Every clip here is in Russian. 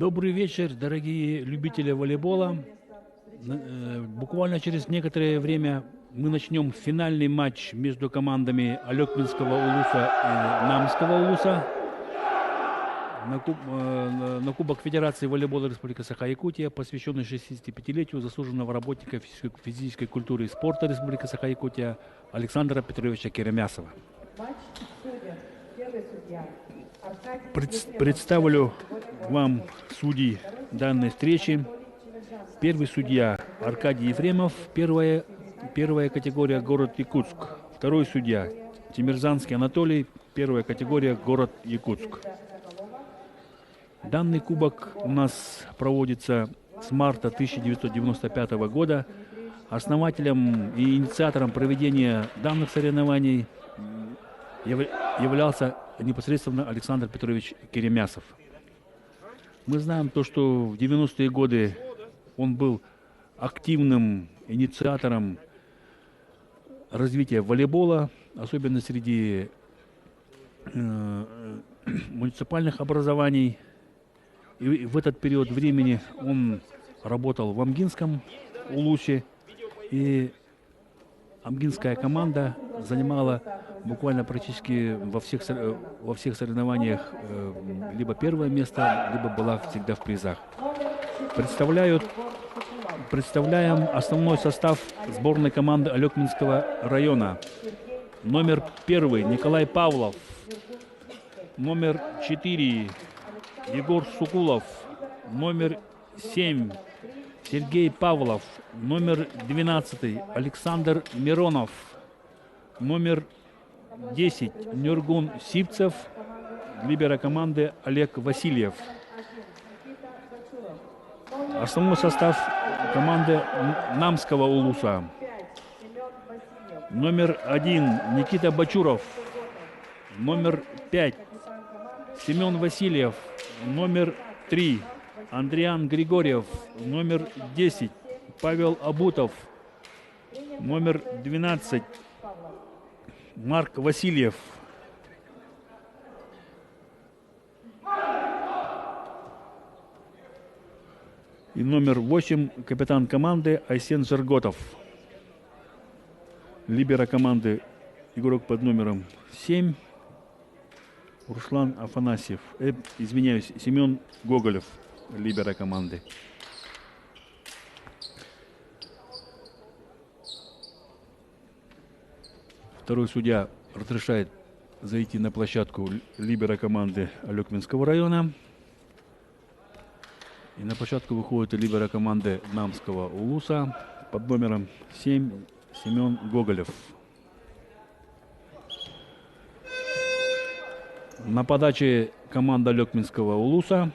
Добрый вечер, дорогие любители волейбола. Буквально через некоторое время мы начнем финальный матч между командами Алекминского улуса и Намского улуса на Кубок Федерации волейбола Республики Саха-Якутия, посвященный 65-летию заслуженного работника физической культуры и спорта Республики Саха-Якутия Александра Петровича Керемясова. Представлю вам судей данной встречи. Первый судья Аркадий Ефремов, первая категория, город Якутск. Второй судья Тимирзанский Анатолий, первая категория, город Якутск. Данный кубок у нас проводится с марта 1995 года. Основателем и инициатором проведения данных соревнований являлся непосредственно Александр Петрович Керемясов. Мы знаем то, что в 90-е годы он был активным инициатором развития волейбола, особенно среди муниципальных образований. И в этот период времени он работал в Амгинском улусе, и амгинская команда занимала буквально практически во всех соревнованиях либо первое место, либо была всегда в призах. Представляем основной состав сборной команды Алекминского района. Номер 1 Николай Павлов, номер 4 Егор Сукулов, номер 7 Сергей Павлов, номер 12 Александр Миронов, номер 10 Нюргун Сивцев, либеро команды Олег Васильев. Основной состав команды Намского улуса. Номер 1 Никита Бачуров, номер 5 Семен Васильев, номер 3 Андриан Григорьев, номер 10 Павел Абутов, номер 12 Марк Васильев. И номер 8 капитан команды Айсен Жарготов. Либеро команды игрок под номером 7 Руслан Афанасьев. Извиняюсь, Семен Гоголев, либеро команды. Второй судья разрешает зайти на площадку либеро команды Алекминского района. И на площадку выходит либеро команды Намского улуса под номером 7 Семен Гоголев. На подаче команда Алекминского улуса.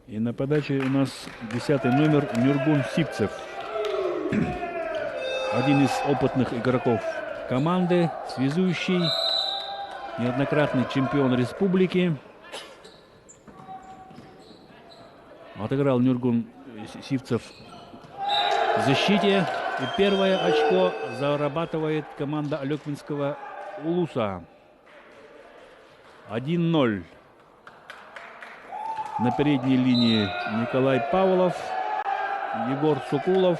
И на подаче у нас 10-й номер Нюргун Сивцев. Один из опытных игроков команды, связующий, неоднократный чемпион республики. Отыграл Нюргун Сивцев в защите. И первое очко зарабатывает команда Алекминского улуса. 1-0. На передней линии Николай Павлов, Егор Сукулов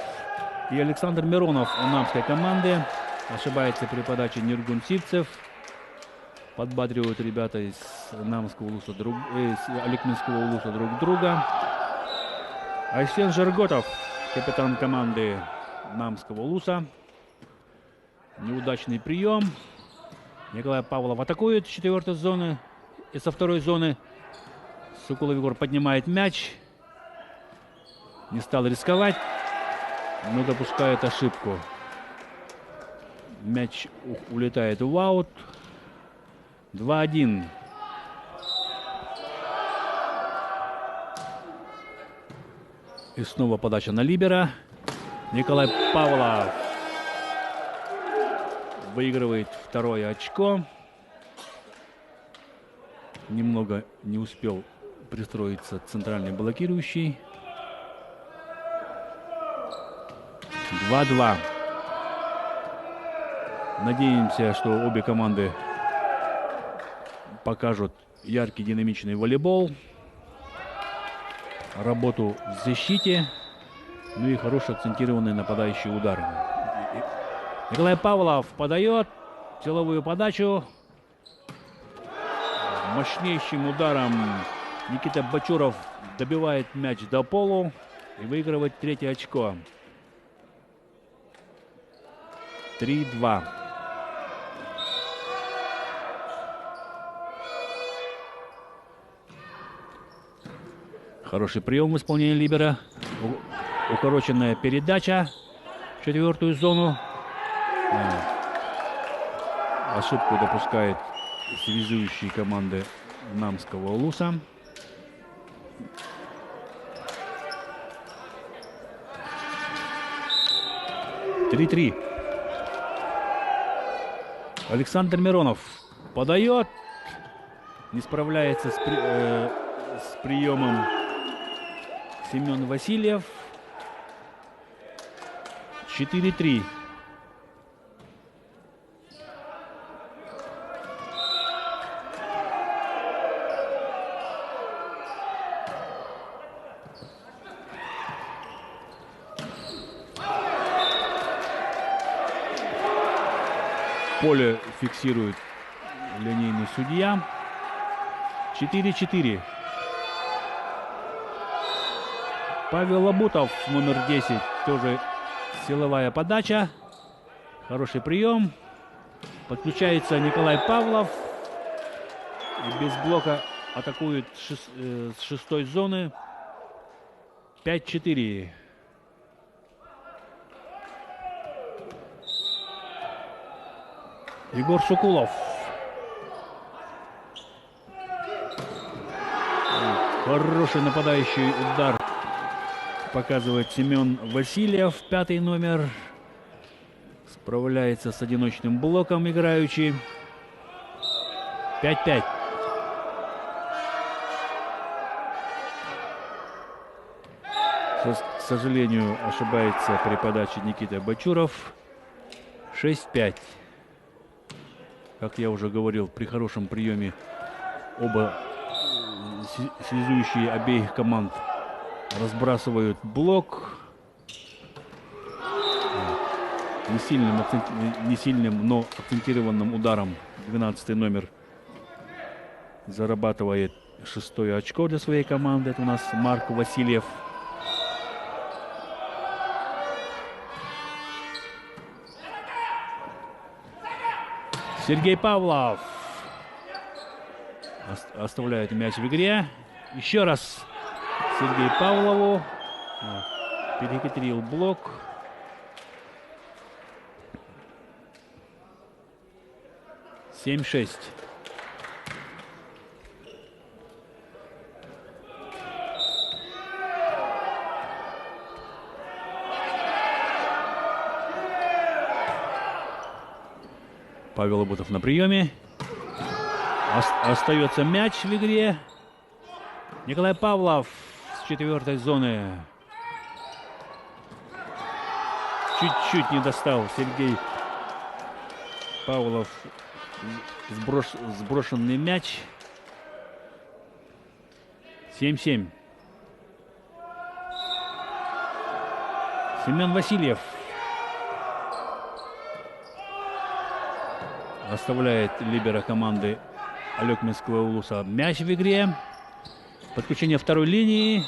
и Александр Миронов у намской команды. Ошибается при подаче Нюргун Сивцев. Подбадривают ребята из Намского улуса, из Алекминского улуса друг друга. Айсен Жарготов, капитан команды Намского улуса. Неудачный прием. Николай Павлов атакует с 4-й зоны и со 2-й зоны. Сукулов Егор поднимает мяч. Не стал рисковать, но допускает ошибку. Мяч улетает в аут. 2-1. И снова подача на либеро. Николай Павлов выигрывает второе очко. Немного не успел пристроиться центральный блокирующий. 2-2. Надеемся, что обе команды покажут яркий динамичный волейбол. работу в защите. Ну и хорошие акцентированные нападающие удары. Николай Павлов подает силовую подачу. Мощнейшим ударом Никита Бочуров добивает мяч до полу и выигрывает третье очко. 3-2. Хороший прием в исполнении либера. Укороченная передача в четвертую зону. Ошибку допускает связующие команды Намского Улуса. Три-три. Александр Миронов подает. Не справляется с приемом Семен Васильев. 4-3. Поле фиксирует линейный судья. 4-4. Павел Лабутов, номер 10, тоже силовая подача. Хороший прием. Подключается Николай Павлов. И без блока атакует с шестой зоны. 5-4. Егор Сукулов. Хороший нападающий удар показывает Семен Васильев, пятый номер. Справляется с одиночным блоком играющий. 5-5. К сожалению, ошибается при подаче Никита Бочуров. 6-5. Как я уже говорил, при хорошем приеме оба связующие обеих команд разбрасывают блок. Не сильным, но акцентированным ударом 12-й номер зарабатывает шестое очко для своей команды. Это у нас Марк Васильев. Сергей Павлов оставляет мяч в игре. Еще раз Сергей Павлову. Перехитрил блок. Семь 6. Павел Лабутов на приеме. Остается мяч в игре. Николай Павлов с четвертой зоны. Чуть-чуть не достал Сергей Павлов. Сброшенный мяч. 7-7. Семен Васильев оставляет либера команды Алекминского Улуса мяч в игре. Подключение второй линии.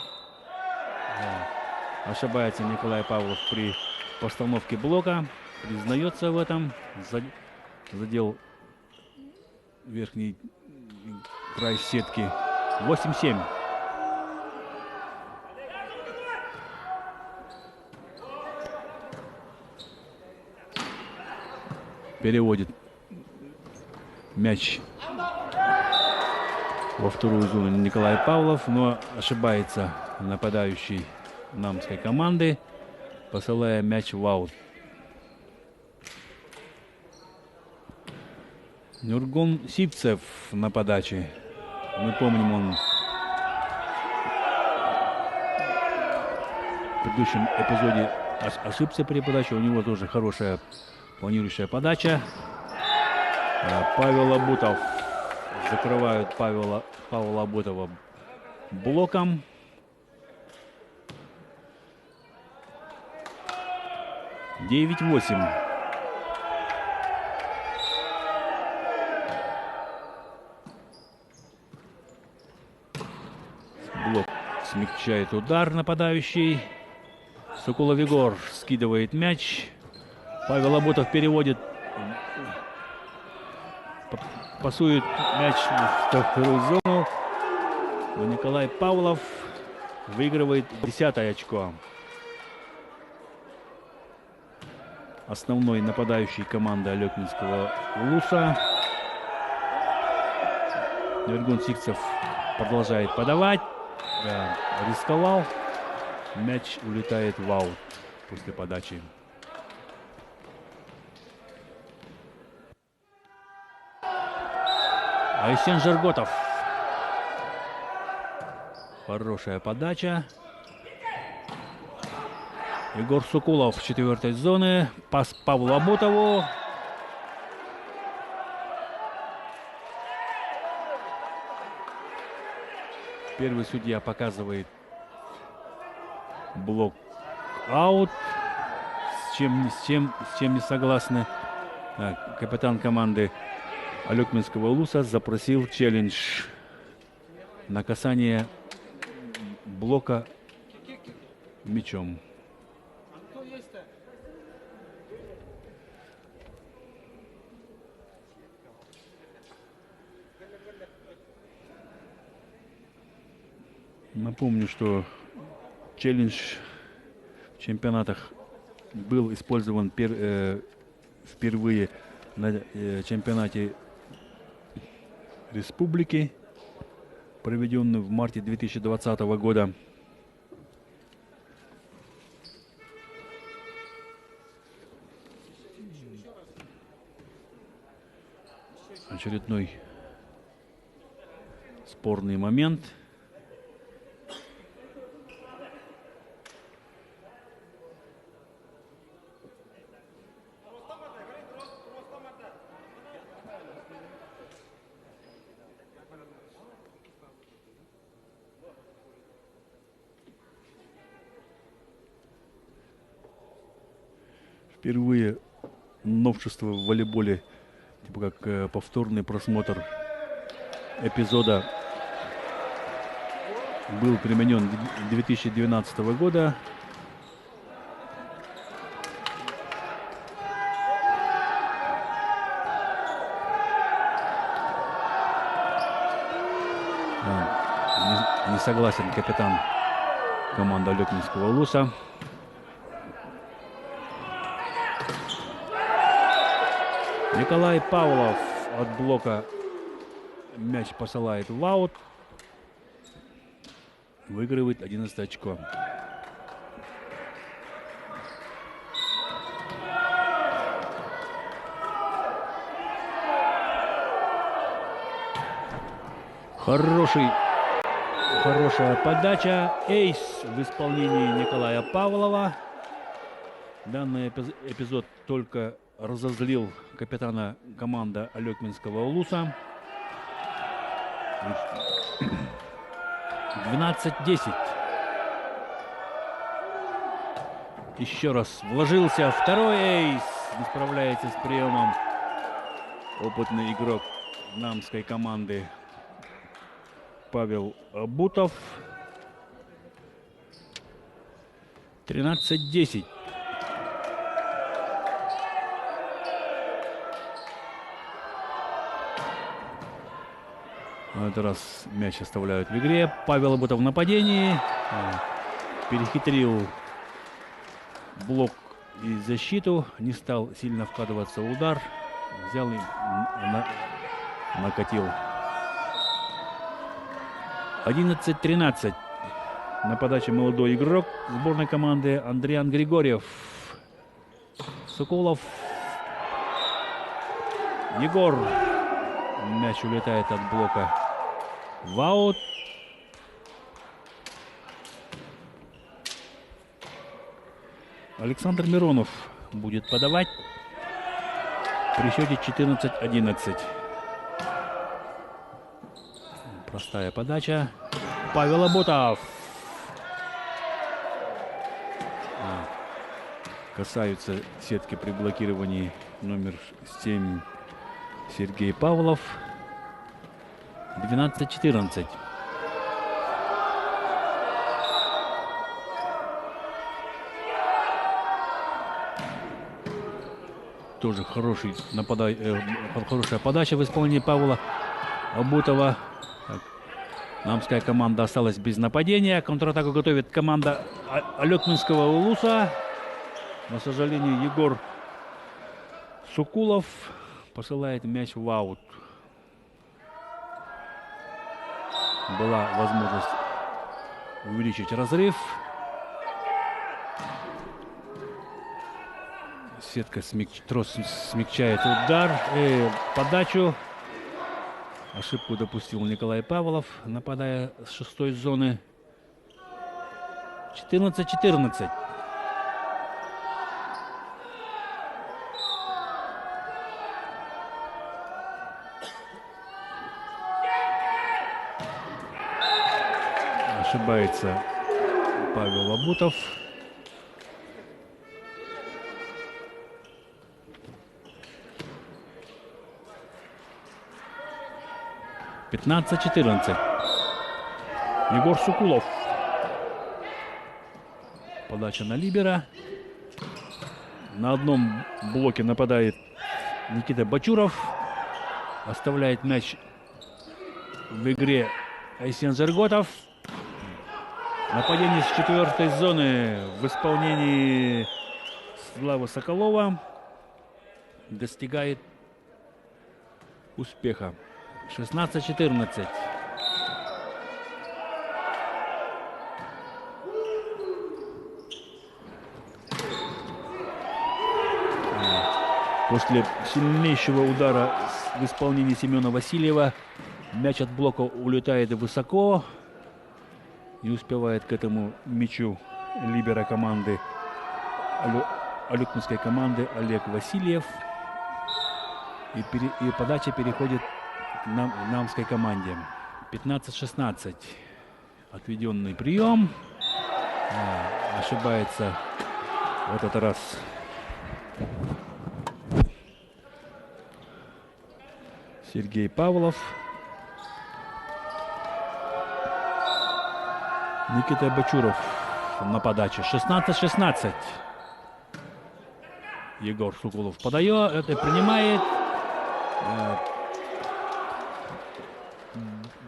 Ошибается Николай Павлов при постановке блока. Признается в этом. Задел верхний край сетки. 8-7. Переводит мяч во вторую зону Николай Павлов, но ошибается нападающий намской команды, посылая мяч в аут. Нургун Сипцев на подаче. Мы помним, он в предыдущем эпизоде ошибся при подаче. У него тоже хорошая планирующая подача. Павел Лабутов. Закрывают Павла Лабутова блоком. 9-8. Блок смягчает удар нападающий. Соколов Егор скидывает мяч. Павел Абутов переводит. Пасует мяч в вторую зону. Но Николай Павлов выигрывает 10-е очко. Основной нападающий команды Алекминского Улуса. Нургун Сикцев продолжает подавать. Да, рисковал. Мяч улетает в аут после подачи. Айсен Жерготов. Хорошая подача. Егор Сокулов в 4-й зоне. Пас Павлу Абутову. Первый судья показывает блок аут. С чем не согласны. Капитан команды Алекминского Улуса запросил челлендж на касание блока мячом. Напомню, что челлендж в чемпионатах был использован впервые на чемпионате республики, проведенный в марте 2020 года. Очередной спорный момент. Впервые новшество в волейболе, типа как повторный просмотр эпизода, был применен 2012 года. Не согласен капитан команды Алекминского Улуса. Николай Павлов от блока мяч посылает в аут. Выигрывает 11 очко. Хорошая подача. Эйс в исполнении Николая Павлова. Данный эпизод только разозлил капитана команды Алекминского Улуса. 12-10. Еще раз вложился. Второй эйс. Не справляется с приемом опытный игрок намской команды Павел Абутов. 13-10. На этот раз мяч оставляют в игре. Павел Абутов в нападении. Перехитрил блок и защиту. Не стал сильно вкладываться в удар. Взял и накатил. 11-13. На подаче молодой игрок сборной команды Андриан Григорьев. Соколов. Егор. Мяч улетает от блока в аут. Александр Миронов будет подавать при счете 14-11. Простая подача. Павел Абутов. касаются сетки при блокировании. Номер 7 Сергей Павлов. 12-14. Тоже хорошая подача в исполнении Павла Абутова. Так. Намская команда осталась без нападения. Контратаку готовит команда Алекминского Улуса. На сожалению, Егор Сукулов посылает мяч в аут. Была возможность увеличить разрыв. Сетка трос смягчает удар, подачу. Ошибку допустил Николай Павлов, нападая с 6-й зоны. 14-14. Ошибается Павел Абутов. (15-14). Егор Сукулов. Подача на либеро. На одном блоке нападает Никита Бачуров. Оставляет мяч в игре Айсен Зерготов. Нападение с 4-й зоны в исполнении Славы Соколова достигает успеха. 16-14. После сильнейшего удара в исполнении Семена Васильева мяч от блока улетает высоко. Не успевает к этому мячу либеро команды Алекминской команды Олег Васильев. И подача переходит к Намской команде. 15-16. Отведенный прием. Ошибается в этот раз Сергей Павлов. Никита Бачуров на подаче. 16-16. Егор Сукулов подает, это принимает.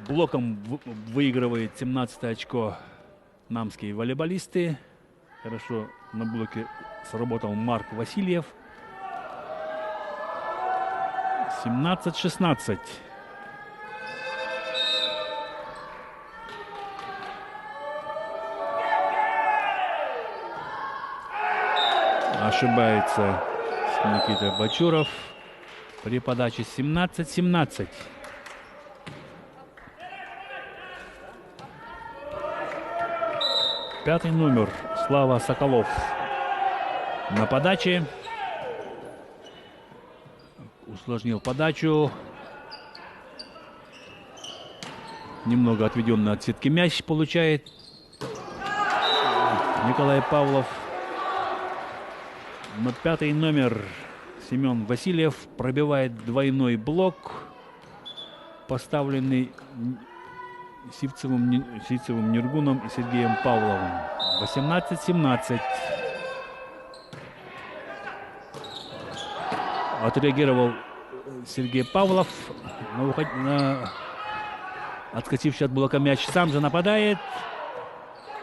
Блоком выигрывает 17-е очко намские волейболисты. Хорошо на блоке сработал Марк Васильев. 17-16. Ошибается Никита Бачуров при подаче. 17-17. Пятый номер Слава Соколов на подаче. Усложнил подачу. Немного отведенный от сетки мяч получает Николай Павлов. Но пятый номер Семен Васильев пробивает двойной блок, поставленный Сивцевым Нергуном и Сергеем Павловым. 18-17. Отреагировал Сергей Павлов на отскочивший от блока мяч. Сам же нападает.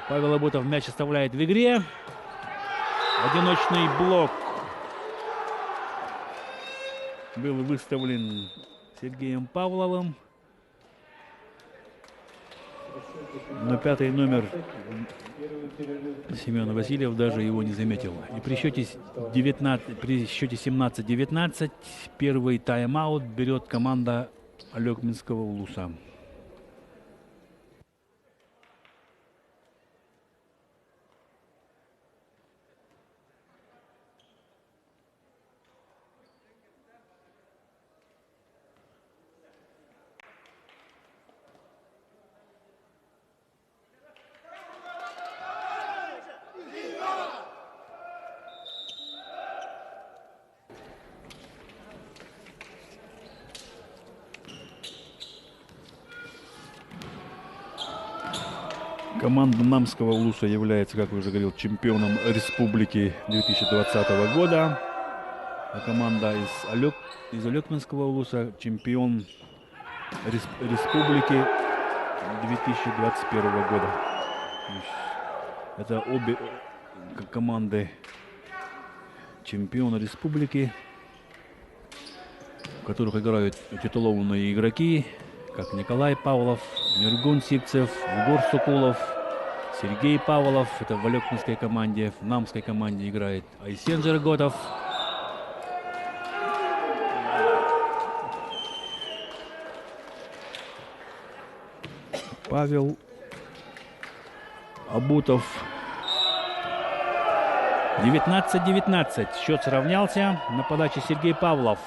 Павел Абутов мяч оставляет в игре. Одиночный блок был выставлен Сергеем Павловым. Но пятый номер Семен Васильев даже его не заметил. И при счете 17-19 первый тайм-аут берет команда Алекминского Улуса. Команда Намского улуса является, как уже говорил, чемпионом республики 2020 года. А команда из Алекминского улуса чемпион республики 2021 года. Это обе команды чемпиона республики, в которых играют титулованные игроки, как Николай Павлов, Нургун Сивцев, Егор Сокулов, Сергей Павлов. Это в Алекминской команде. В Намской команде играет Айсен Жерготов. Павел Абутов. 19-19. Счет сравнялся. На подаче Сергей Павлов.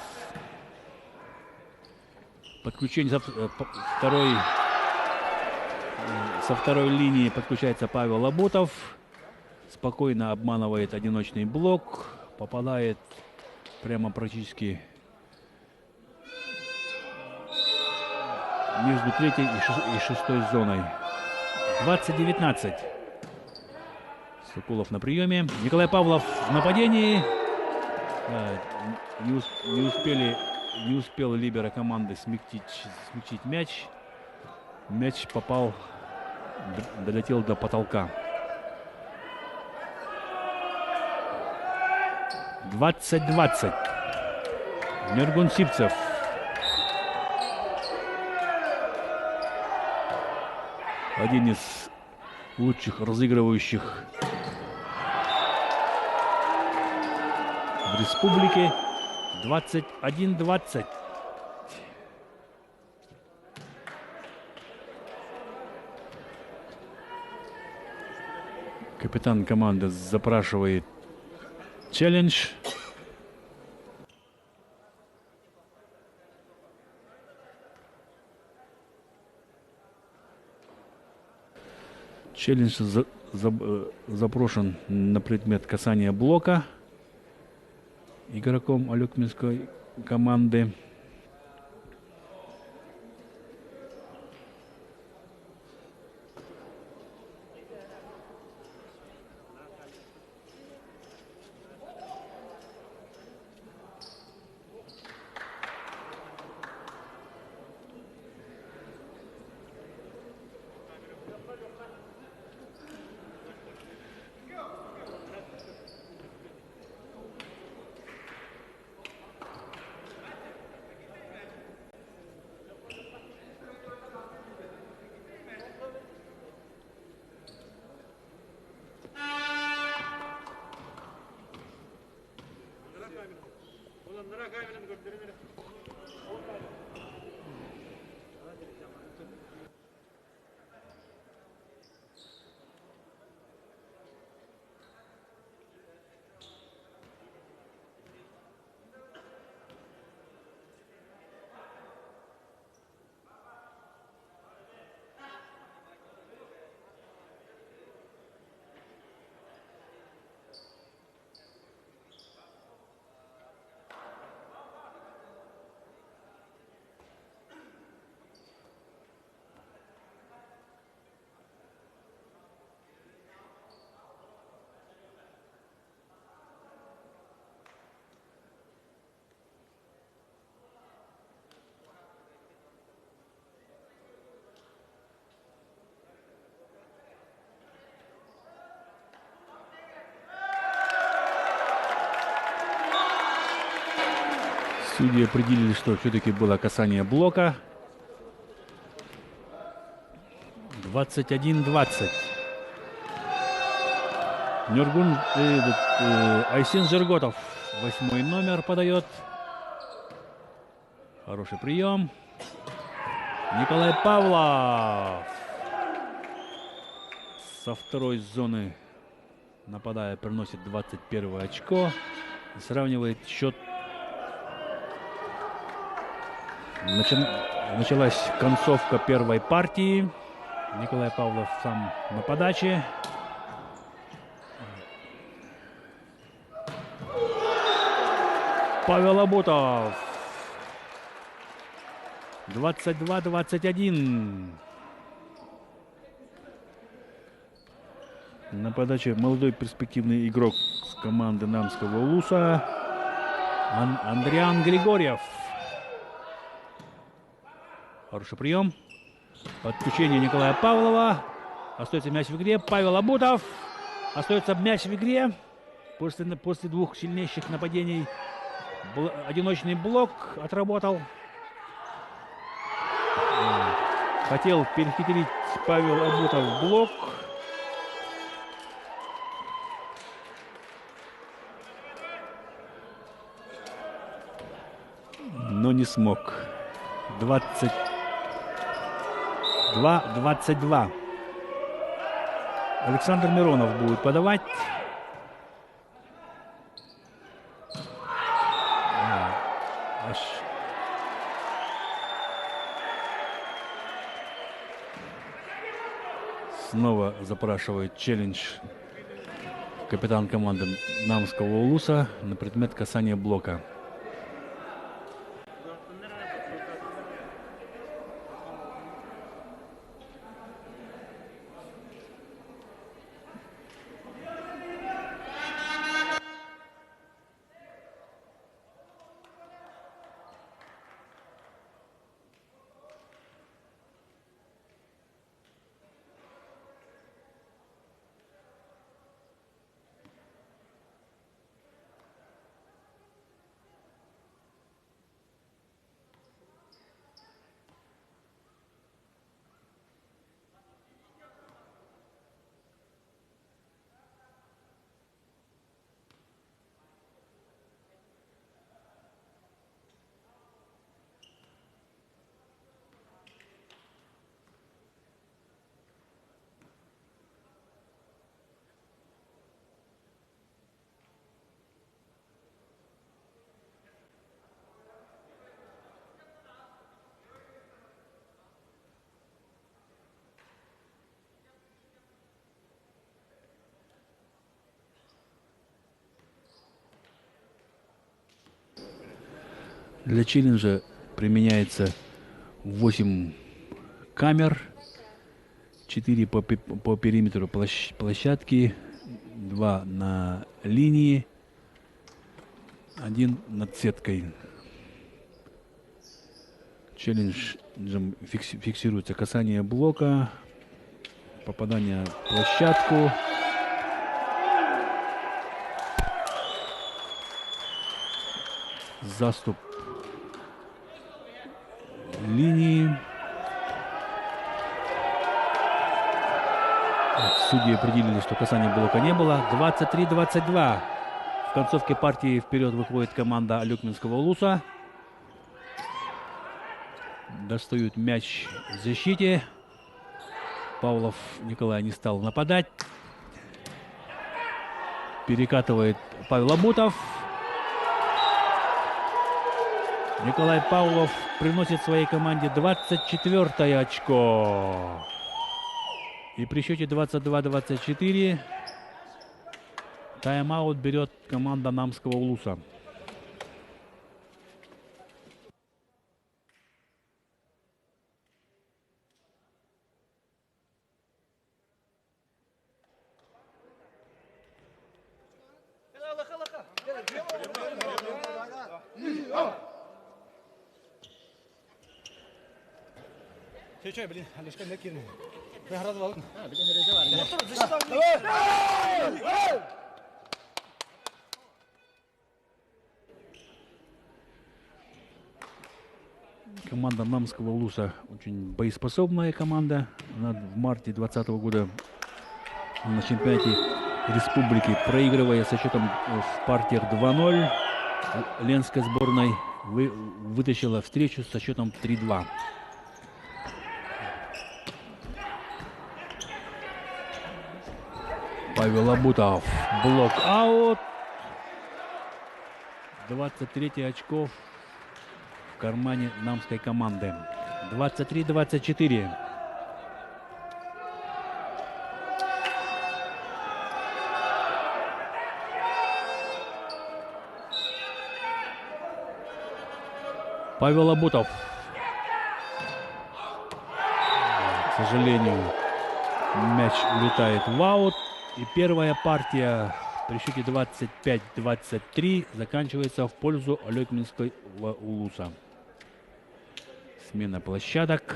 Подключение со второй линии подключается Павел Абутов. Спокойно обманывает одиночный блок. Попадает прямо практически между третьей и шестой зоной. 20-19. Сокулов на приеме. Николай Павлов в нападении. Не успел либеро команды смягчить мяч. Мяч долетел до потолка. 20-20. Нургун Сивцев. Один из лучших разыгрывающих в республике. 21-20. Капитан команды запрашивает челлендж. Челлендж запрошен на предмет касания блока игроком Алекминской команды. Судьи определили, что все-таки было касание блока. 21-20. Айсен Жерготов, 8-й номер, подает. Хороший прием. Николай Павлов со второй зоны, нападая, приносит 21 очко и сравнивает счет. Началась концовка первой партии. Николай Павлов сам на подаче. Павел Абутов. 22-21. На подаче молодой перспективный игрок с команды Намского Улуса Андриан Григорьев. Хороший прием. Подключение Николая Павлова. Остается мяч в игре. Павел Абутов. Остается мяч в игре. После двух сильнейших нападений одиночный блок отработал. Хотел перехитрить Павел Абутов блок. Но не смог. 22-22. Александр Миронов будет подавать. Снова запрашивает челлендж капитан команды Намского Улуса на предмет касания блока. Для челленджа применяется 8 камер, 4 по периметру площадки, 2 на линии, 1 над сеткой. Челленджем фиксируется касание блока, попадание в площадку. Заступ линии. Судьи определили, что касания блока не было. 23-22. В концовке партии вперед выходит команда Алюкминского Улуса. Достают мяч в защите. Павлов Николай не стал нападать. Перекатывает Павел Абутов. Николай Павлов приносит своей команде 24-е очко. И при счете 22-24 тайм-аут берет команда Намского Улуса. Блин, Алешка не кинул. Выиграл. Команда Намского Улуса очень боеспособная команда. Она в марте 2020 года на чемпионате республики, проигрывая со счетом в партиях 2-0, Ленской сборной вытащила встречу со счетом 3-2. Павел Абутов. Блок-аут. 23 очков в кармане намской команды. 23-24. Павел Абутов. К сожалению, мяч улетает в аут. И первая партия при счете 25-23 заканчивается в пользу Алекминского улуса. Смена площадок.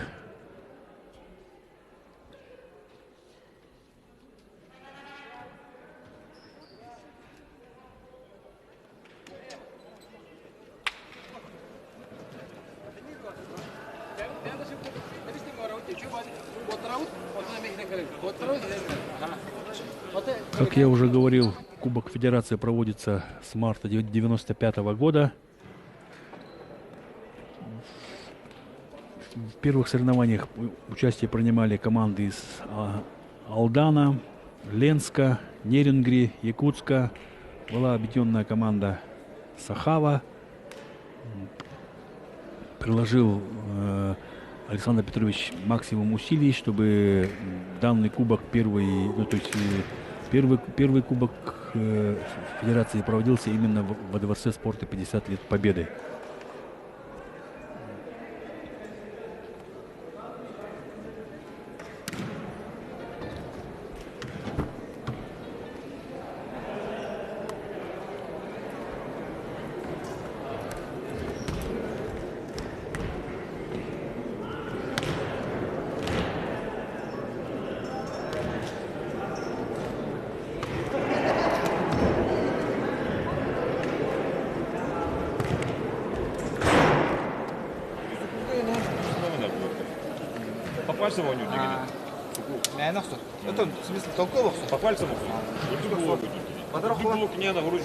Как я уже говорил, Кубок Федерации проводится с марта 1995 года. В первых соревнованиях участие принимали команды из Алдана, Ленска, Нерингри, Якутска. Была объединенная команда Сахава. Приложил Александр Петрович максимум усилий, чтобы данный кубок первый кубок Федерации проводился именно во Дворце спорта 50 лет Победы. По пальцам он Это в смысле толковых? По пальцам блок не на грудь.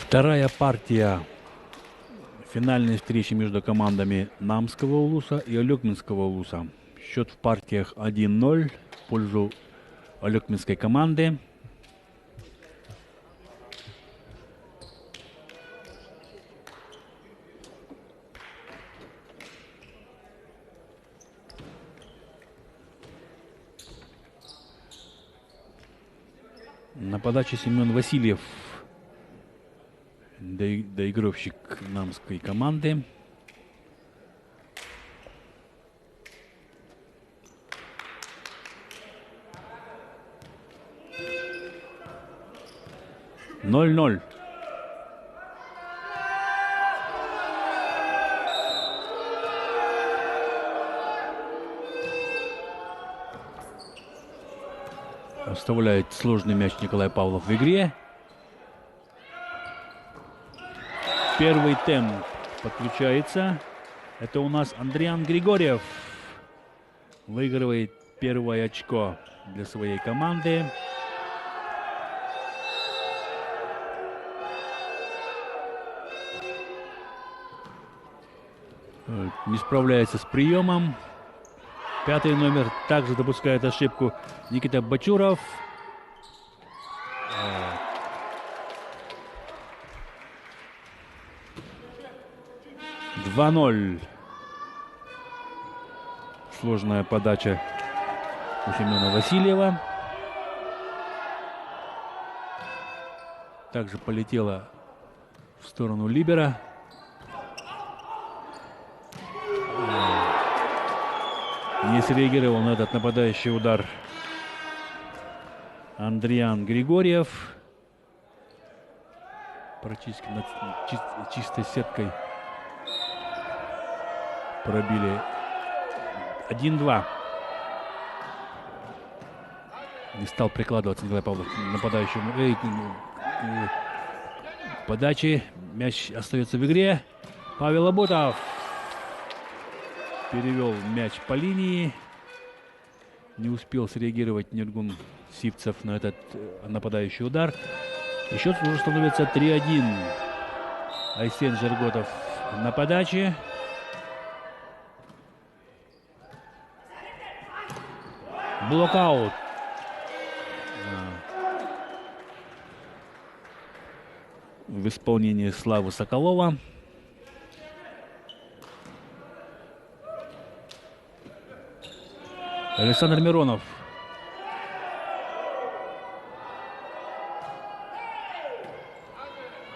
Вторая партия финальной встречи между командами Намского улуса и Алекминского улуса. Счет в партиях 1-0 в пользу Алекминской команды. На подаче Семен Васильев, доигровщик намской команды. Ноль-ноль. Оставляет сложный мяч Николай Павлов в игре. Первый темп подключается. Это у нас Андриан Григорьев. Выигрывает первое очко для своей команды. Не справляется с приемом. Пятый номер также допускает ошибку Никита Бачуров. 2-0. Сложная подача у Семена Васильева. Также полетела в сторону либера. Не среагировал на этот нападающий удар Андриан Григорьев. Практически над чистой сеткой пробили. 1-2. Не стал прикладываться Николай Павлов нападающему. Подачи. Мяч остается в игре. Павел Абутов перевел мяч по линии. Не успел среагировать Ниргун Сивцев на этот нападающий удар. И счет уже становится 3-1. Айсен Жерготов на подаче. Блокаут. В исполнении Славы Соколова. Александр Миронов.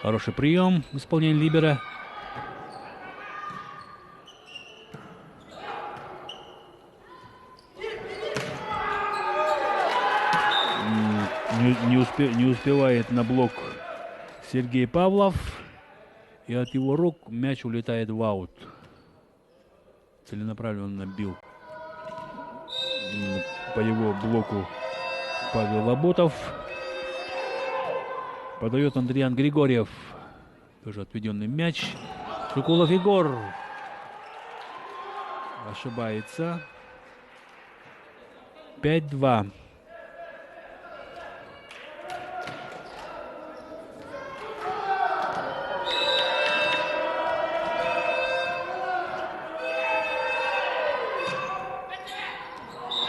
Хороший прием в исполнении либера. Не успевает на блок Сергей Павлов. И от его рук мяч улетает в аут. Целенаправленно бил по его блоку Павел Лоботов. Подает Андриан Григорьев. Тоже отведенный мяч. Сокулов Егор. Ошибается. 5-2.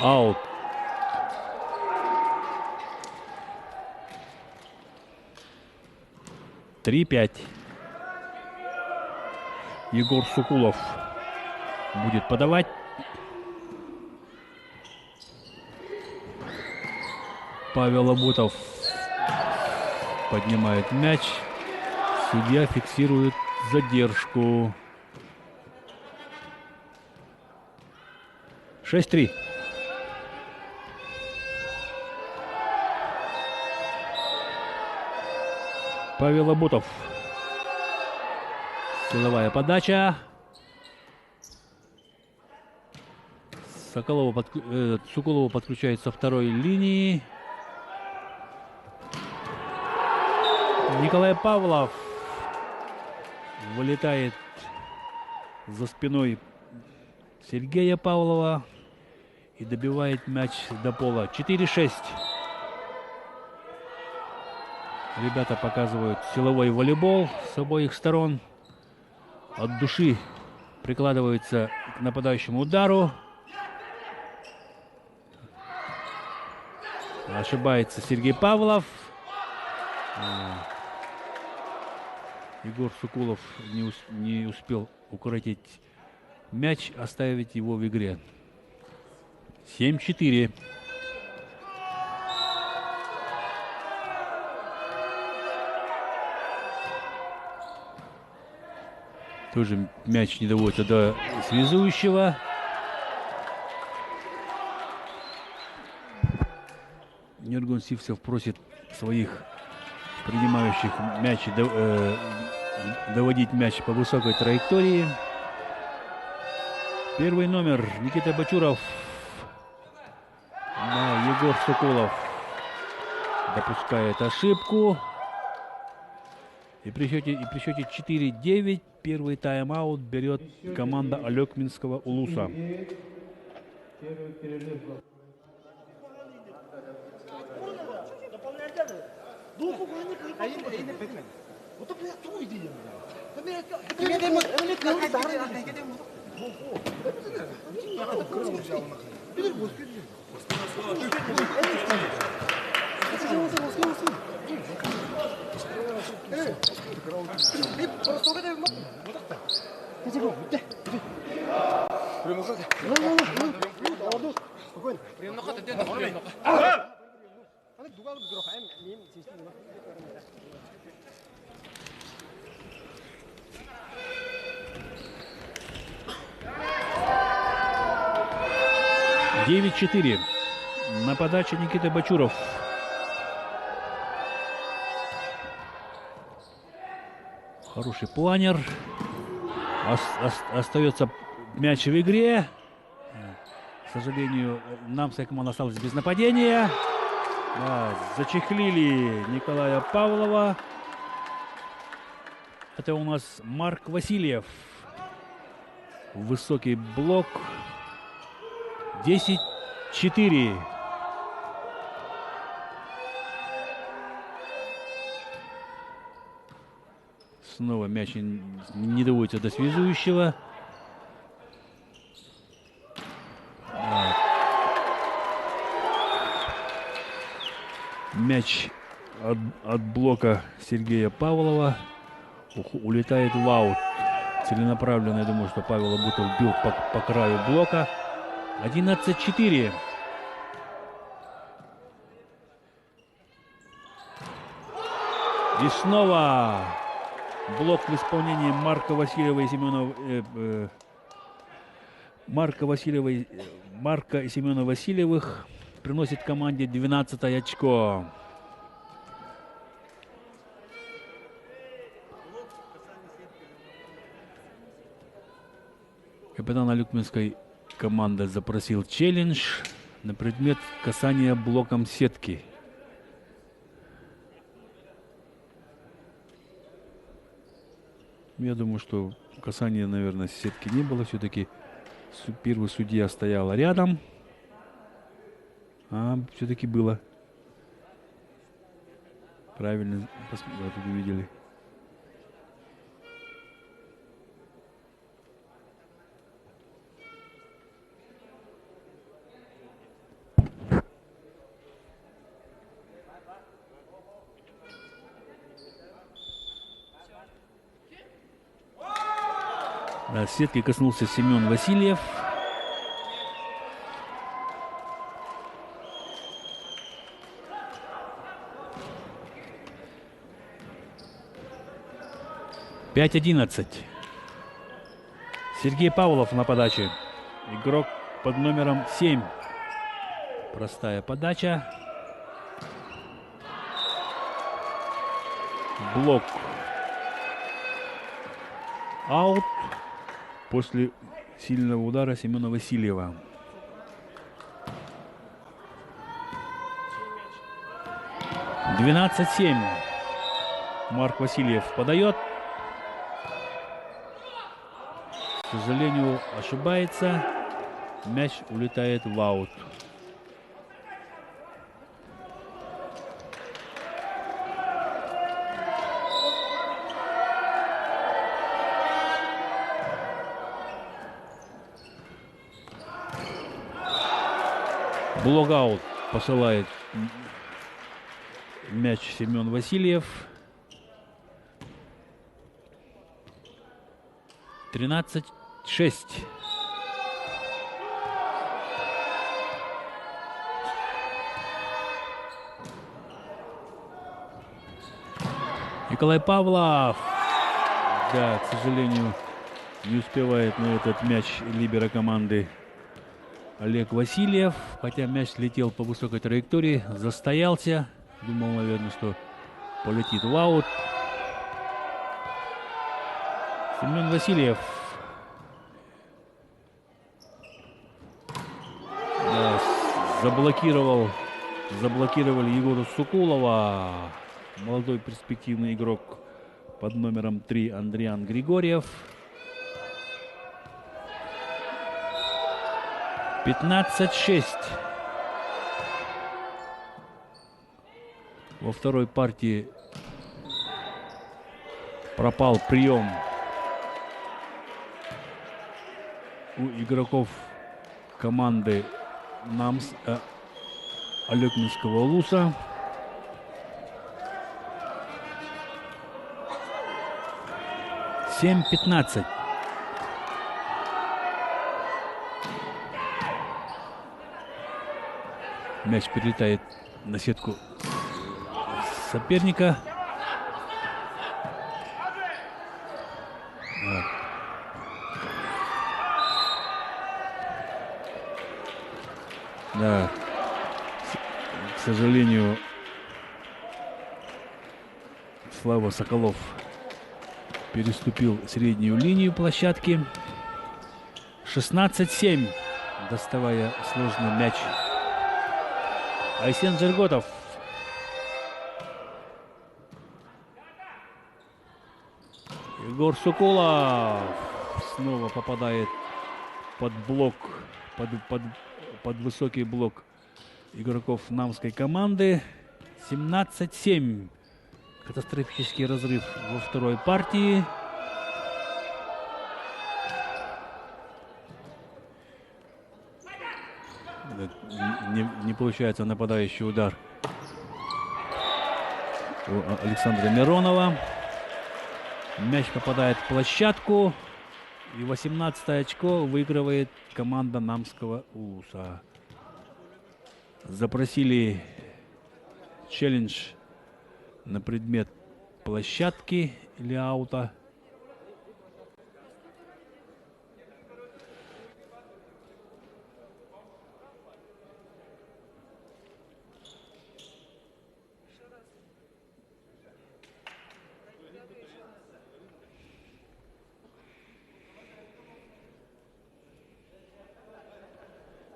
Аут. Три 5. Егор Сокулов будет подавать. Павел Лоботов поднимает мяч. Судья фиксирует задержку. 6-3. Павел Лоботов. Силовая подача. Соколова подключает со второй линии. Николай Павлов вылетает за спиной Сергея Павлова и добивает мяч до пола. 4-6. Ребята показывают силовой волейбол с обоих сторон. От души прикладываются к нападающему удару. Ошибается Сергей Павлов. Егор Сокулов не успел укоротить мяч, оставить его в игре. 7-4. Тоже мяч не доводится до связующего. Нюргун Сивцев просит своих принимающих мяч доводить мяч по высокой траектории. Первый номер Никита Бачуров. Да, Егор Соколов допускает ошибку. И при счете 4-9 первый тайм-аут берет команда Алекминского Улуса. Девять 4. На подаче Никита Бачуров. Хороший планер. Остается мяч в игре. К сожалению, намская команда осталась без нападения. Да, зачехлили Николая Павлова. Это у нас Марк Васильев. Высокий блок. 10-4. Снова мяч не доводится до связующего. Да. Мяч от блока Сергея Павлова улетает в аут. Целенаправленно, я думаю, что Павел Абутов бил по краю блока. 11-4. И снова блок в исполнении Марка Васильева и Марка и Семена Васильевых приносит команде 12 очко. Капитан алюкминской команды запросил челлендж на предмет касания блоком сетки. Я думаю, что касания, наверное, сетки не было. Все-таки первый судья стоял рядом. А все-таки было. Правильно, вот тут увидели. Да, сетки коснулся Семен Васильев. Пять 11. Сергей Павлов на подаче. Игрок под номером 7. Простая подача. Блок. Аут. После сильного удара Семена Васильева. — 12-7. Марк Васильев подает. К сожалению, ошибается. Мяч улетает в аут. Блок-аут посылает мяч Семен Васильев. 13-6. Николай Павлов. Да, к сожалению, не успевает на этот мяч либеро команды Олег Васильев. Хотя мяч летел по высокой траектории, застоялся. Думал, наверное, что полетит в аут. Семен Васильев. Да, заблокировали Егора Сукулова. Молодой перспективный игрок под номером 3 Андриан Григорьев. 15-6. Во второй партии пропал прием у игроков команды Алёкминского Улуса. — 7-15. Мяч перелетает на сетку соперника. Да. К сожалению, Слава Соколов переступил среднюю линию площадки. 16-7, доставая сложный мяч. Айсен Джерготов. Егор Сукулов снова попадает под блок, под высокий блок игроков намской команды. 17-7. К Катастрофический разрыв во второй партии. Не получается нападающий удар у Александра Миронова. Мяч попадает в площадку. И 18 очко выигрывает команда Намского Улуса. Запросили челлендж на предмет площадки или аута.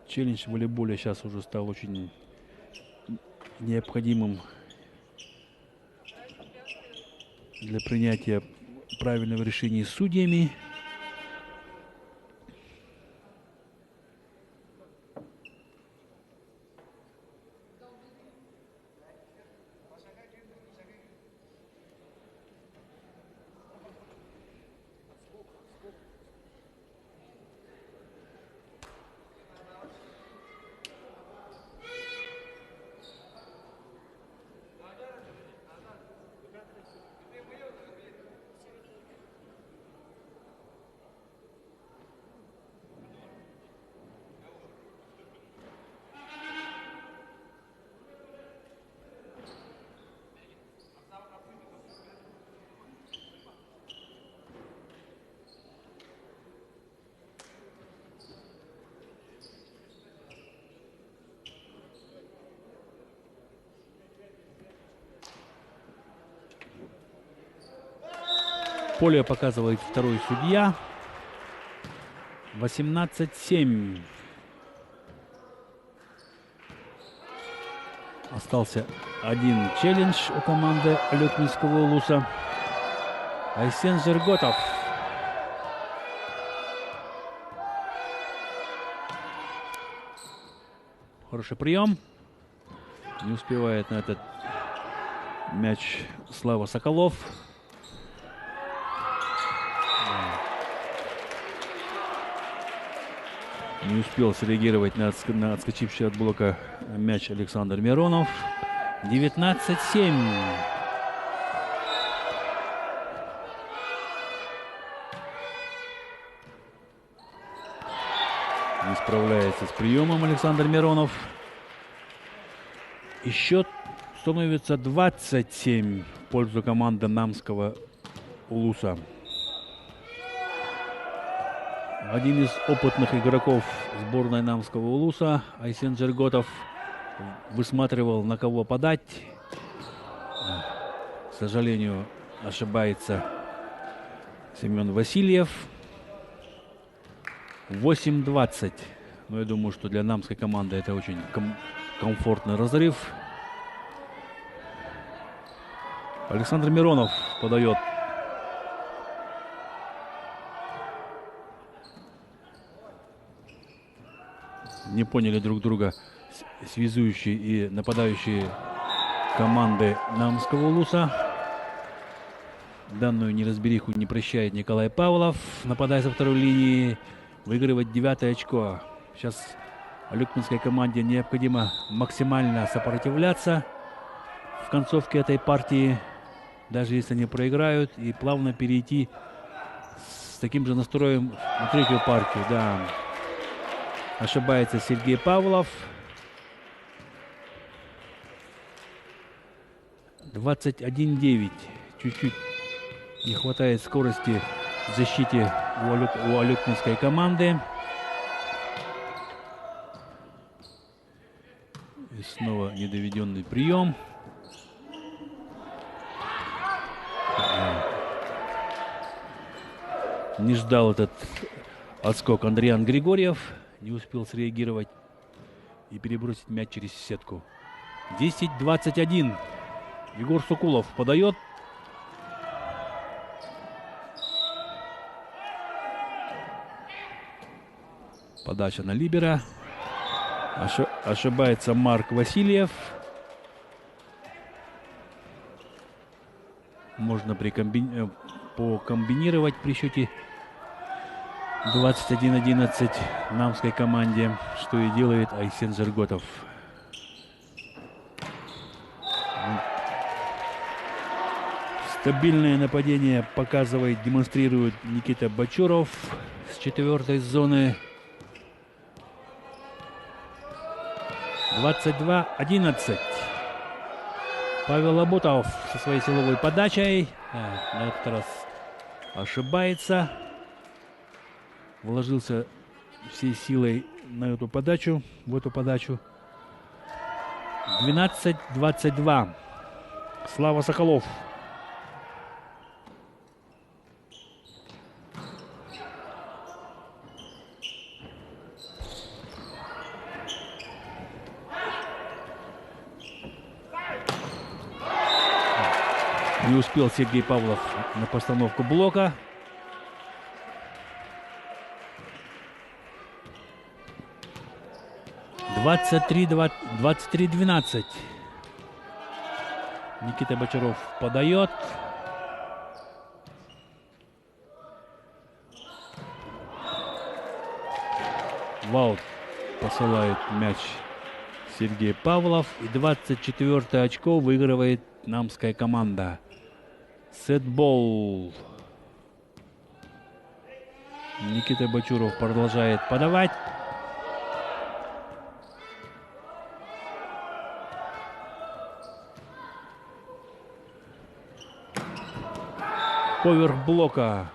Челлендж в волейболе сейчас уже стал очень необходимым для принятия правильного решения судьями. Поле показывает второй судья. 18-7. Остался один челлендж у команды Алюкминского Улуса. Айсен Жерготов. Хороший прием. Не успевает на этот мяч Слава Соколов. Не успел среагировать на отскочивший от блока мяч Александр Миронов. 19-7. Не справляется с приемом Александр Миронов. И счет становится 27 в пользу команды Намского Улуса. Один из опытных игроков сборной Намского Улуса, Айсен Жерготов, высматривал, на кого подать. К сожалению, ошибается Семен Васильев. 8-20. Но я думаю, что для намской команды это очень комфортный разрыв. Александр Миронов подает. Не поняли друг друга связующие и нападающие команды Намского Улуса. Данную неразбериху не прощает Николай Павлов, нападая со второй линии, выигрывает 9 очко. Сейчас алюкминской команде необходимо максимально сопротивляться в концовке этой партии, даже если они проиграют, и плавно перейти с таким же настроем на третью партию. Да. Ошибается Сергей Павлов. 21-9. Чуть-чуть не хватает скорости в защите у алюкминской команды. И снова недоведенный прием. Не ждал этот отскок Андриан Григорьев. Не успел среагировать и перебросить мяч через сетку. 10-21. Егор Сокулов подает. Подача на либера. Ошибается Марк Васильев. можно покомбинировать при счете 21-11 намской команде, что и делает Айсен Зерготов. Стабильное нападение демонстрирует Никита Бочуров с 4-й зоны. 22-11. Павел Абутов со своей силовой подачей. На этот раз ошибается. Вложился всей силой на эту подачу, в эту подачу. 12-22. Слава Соколов. Не успел Сергей Павлов на постановку блока. — 23-12. Никита Бочаров подает. В аут посылает мяч Сергей Павлов. И 24 очко выигрывает намская команда. Сетбол. Никита Бочуров продолжает подавать. Поверх блока.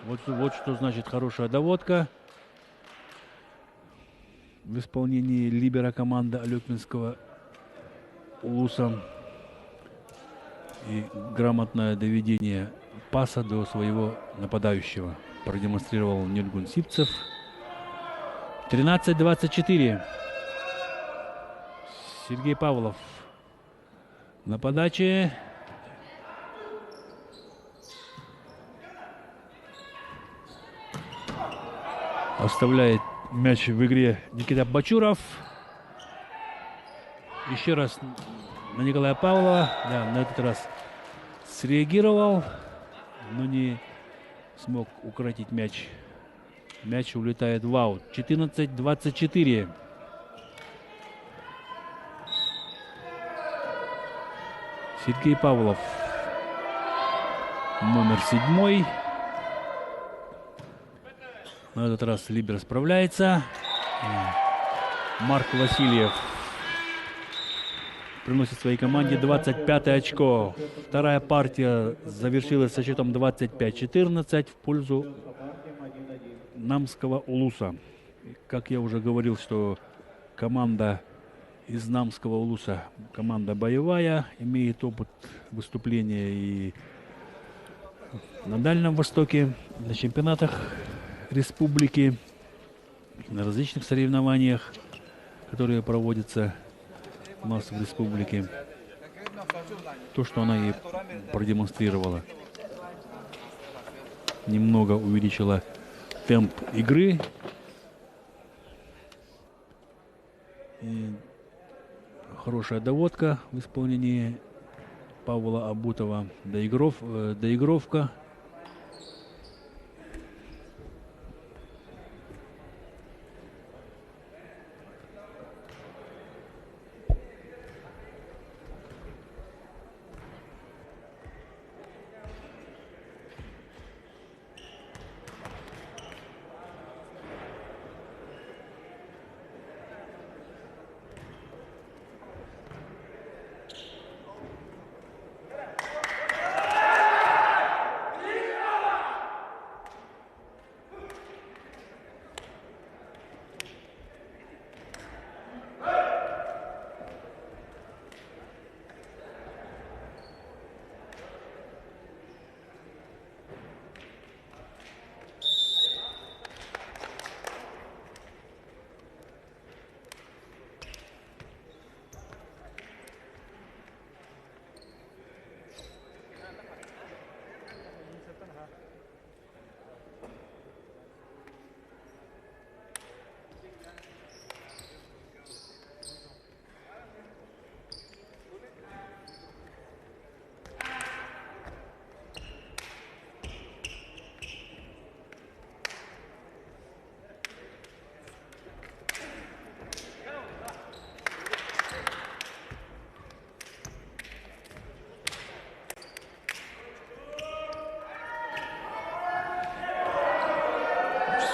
Вот что значит хорошая доводка. В исполнении либера команды Алекминского Улуса. И грамотное доведение паса до своего нападающего продемонстрировал Ниргун Сипцев. 13-24. Сергей Павлов на подаче. Оставляет мяч в игре Никита Бочуров. Еще раз на Николая Павлова. Да, на этот раз среагировал, но не смог укротить мяч. Мяч улетает в аут. 14-24. Сергей Павлов, номер 7. На этот раз либер справляется. Марк Васильев приносит своей команде 25 очко. Вторая партия завершилась со счетом 25-14 в пользу намского Улуса. Как я уже говорил, что команда из намского Улуса, команда боевая, имеет опыт выступления и на Дальнем Востоке, на чемпионатах республики, на различных соревнованиях, которые проводятся у нас в республике. То, что она и продемонстрировала. Немного увеличила темп игры. И хорошая доводка в исполнении Павла Абутова. Доигровка.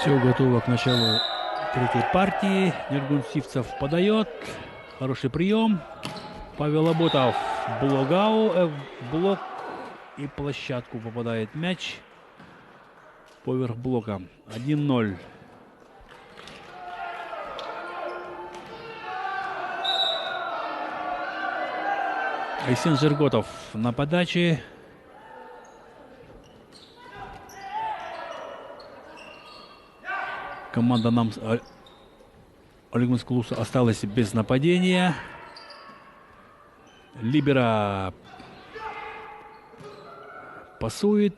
Все готово к началу третьей партии. Нергунцивцев подает. Хороший прием. Павел Абутов блок и площадку попадает мяч поверх блока. 1-0. Айсен Жирготов на подаче. Команда нам Олег Клуса осталась без нападения. Либера пасует.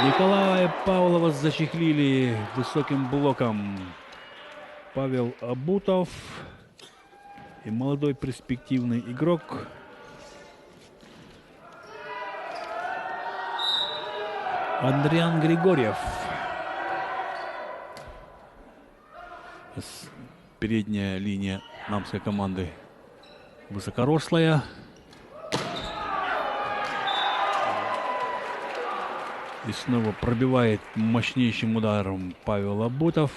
Николая Павлова зачехлили высоким блоком. Павел Абутов и молодой перспективный игрок Андриан Григорьев. Передняя линия намской команды высокорослая. И снова пробивает мощнейшим ударом Павел Абутов.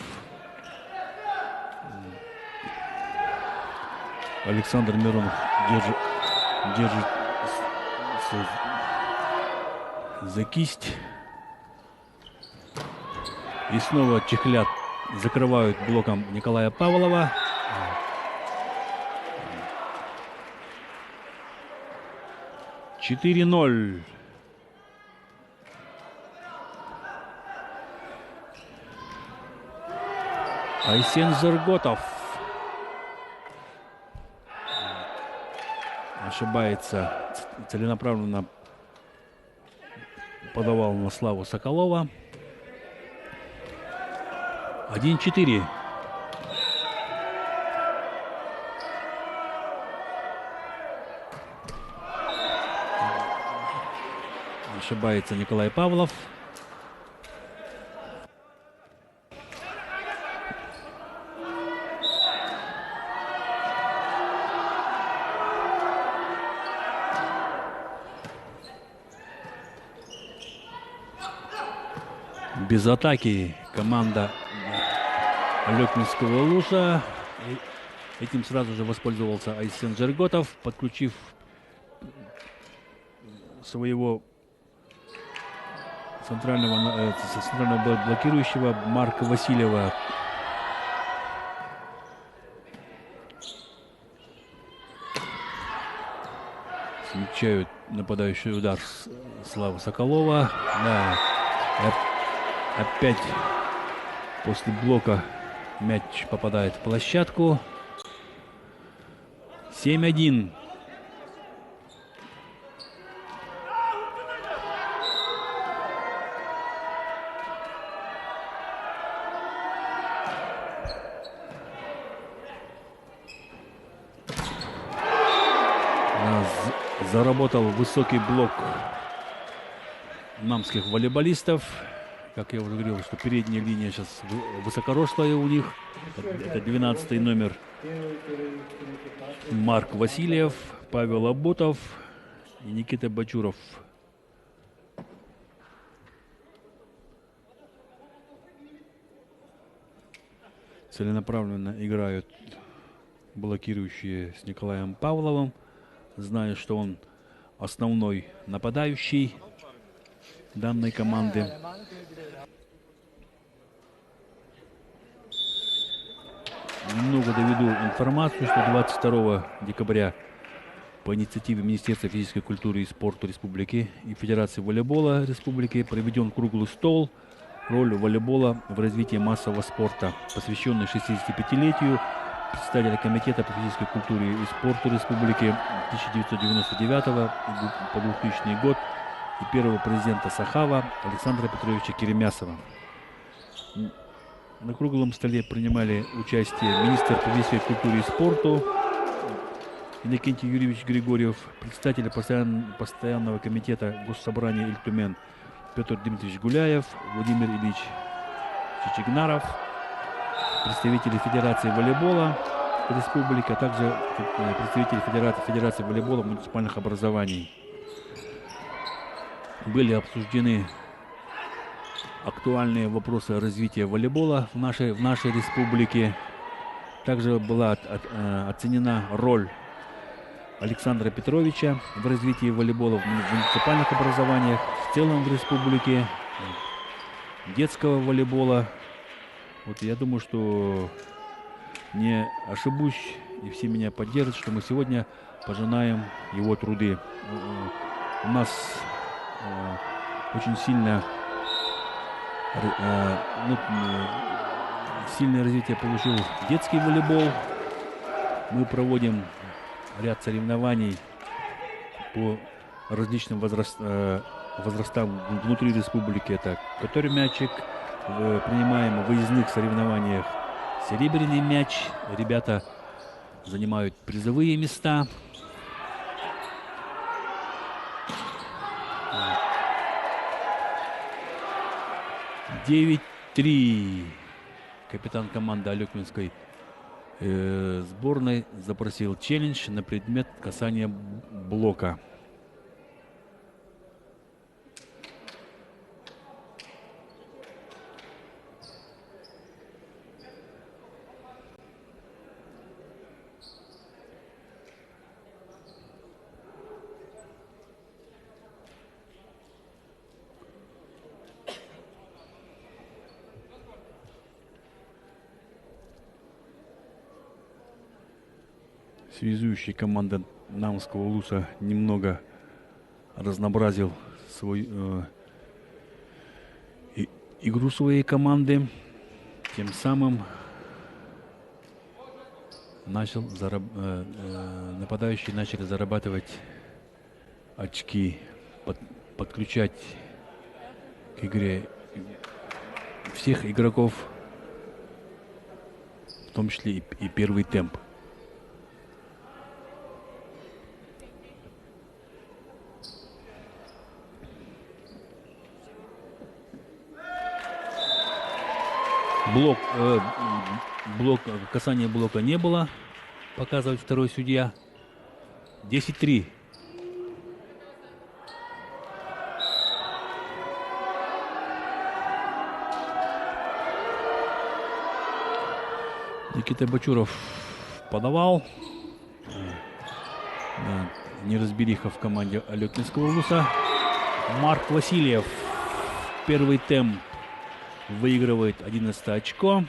Александр Миронов держит за кисть. И снова чехлят, закрывают блоком Николая Павлова. «4-0». Айсен Жирготов ошибается, целенаправленно подавал на Славу Соколова. 1-4. Ошибается Николай Павлов. Без атаки команда Алекминского Луса. Этим сразу же воспользовался Айсен Жирготов, подключив своего центрального блокирующего Марка Васильева. Смягчают нападающий удар Славы Соколова. Да. Опять после блока мяч попадает в площадку. 7-1. Заработал высокий блок намских волейболистов. Как я уже говорил, что передняя линия сейчас высокорослая у них. Это 12-й номер Марк Васильев, Павел Абутов и Никита Бачуров. Целенаправленно играют блокирующие с Николаем Павловым, зная, что он основной нападающий данной команды. Немного доведу информацию, что 22 декабря по инициативе Министерства физической культуры и спорта Республики и Федерации волейбола Республики проведен круглый стол «Роль волейбола в развитии массового спорта», посвященный 65-летию председателя Комитета по физической культуре и спорту Республики 1999 по 2000 год и первого президента Сахава Александра Петровича Керемясова. На круглом столе принимали участие министр по физической культуре и спорту Иннокентий Юрьевич Григорьев, председатель постоянного комитета Госсобрания Иль-Тюмен Петр Дмитриевич Гуляев, Владимир Ильич Чичигнаров, представители Федерации волейбола Республики, а также представители Федерации волейбола муниципальных образований. были обсуждены актуальные вопросы развития волейбола в нашей республике. Также была оценена роль Александра Петровича в развитии волейбола в муниципальных образованиях, в целом в республике, детского волейбола. Вот я думаю, что не ошибусь, и все меня поддержат, что мы сегодня пожинаем его труды. У нас очень сильное развитие получил детский волейбол. Мы проводим ряд соревнований по различным возрастам внутри республики. Это который мячик, принимаем в выездных соревнованиях серебряный мяч. Ребята занимают призовые места. «9-3». Капитан команды Алекминской сборной запросил челлендж на предмет касания блока. Связующий команда Наумского улуса немного разнообразил свою игру своей команды. Тем самым нападающие начали зарабатывать очки, подключать к игре всех игроков, в том числе и первый темп. Касания блока не было, показывает второй судья. 10-3. Никита Бачуров подавал. Неразбериха в команде Алекминского улуса. Марк Васильев. Первый темп. Выигрывает 11 очко.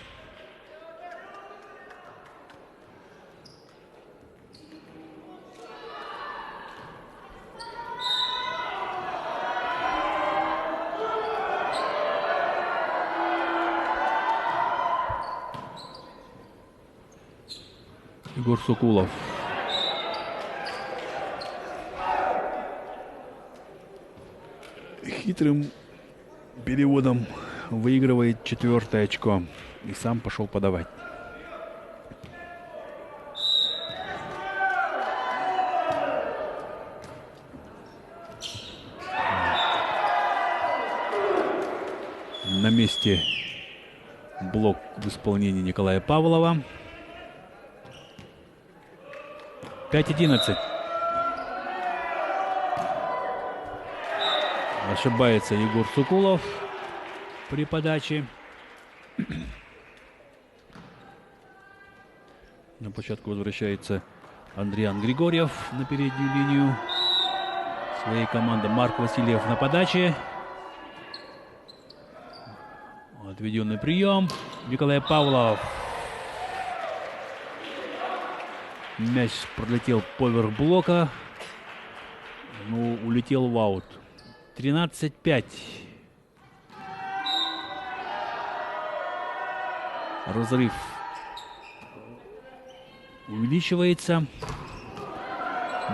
Егор Сокулов. Хитрым переводом выигрывает 4-е очко и сам пошел подавать. На месте блок в исполнении Николая Павлова. 5-11. Ошибается Егор Сокулов при подаче. На площадку возвращается Андриан Григорьев на переднюю линию своей команды. Марк Васильев на подаче. Отведенный прием. Николай Павлов. Мяч пролетел поверх блока, но улетел в аут. 13-5. Разрыв увеличивается.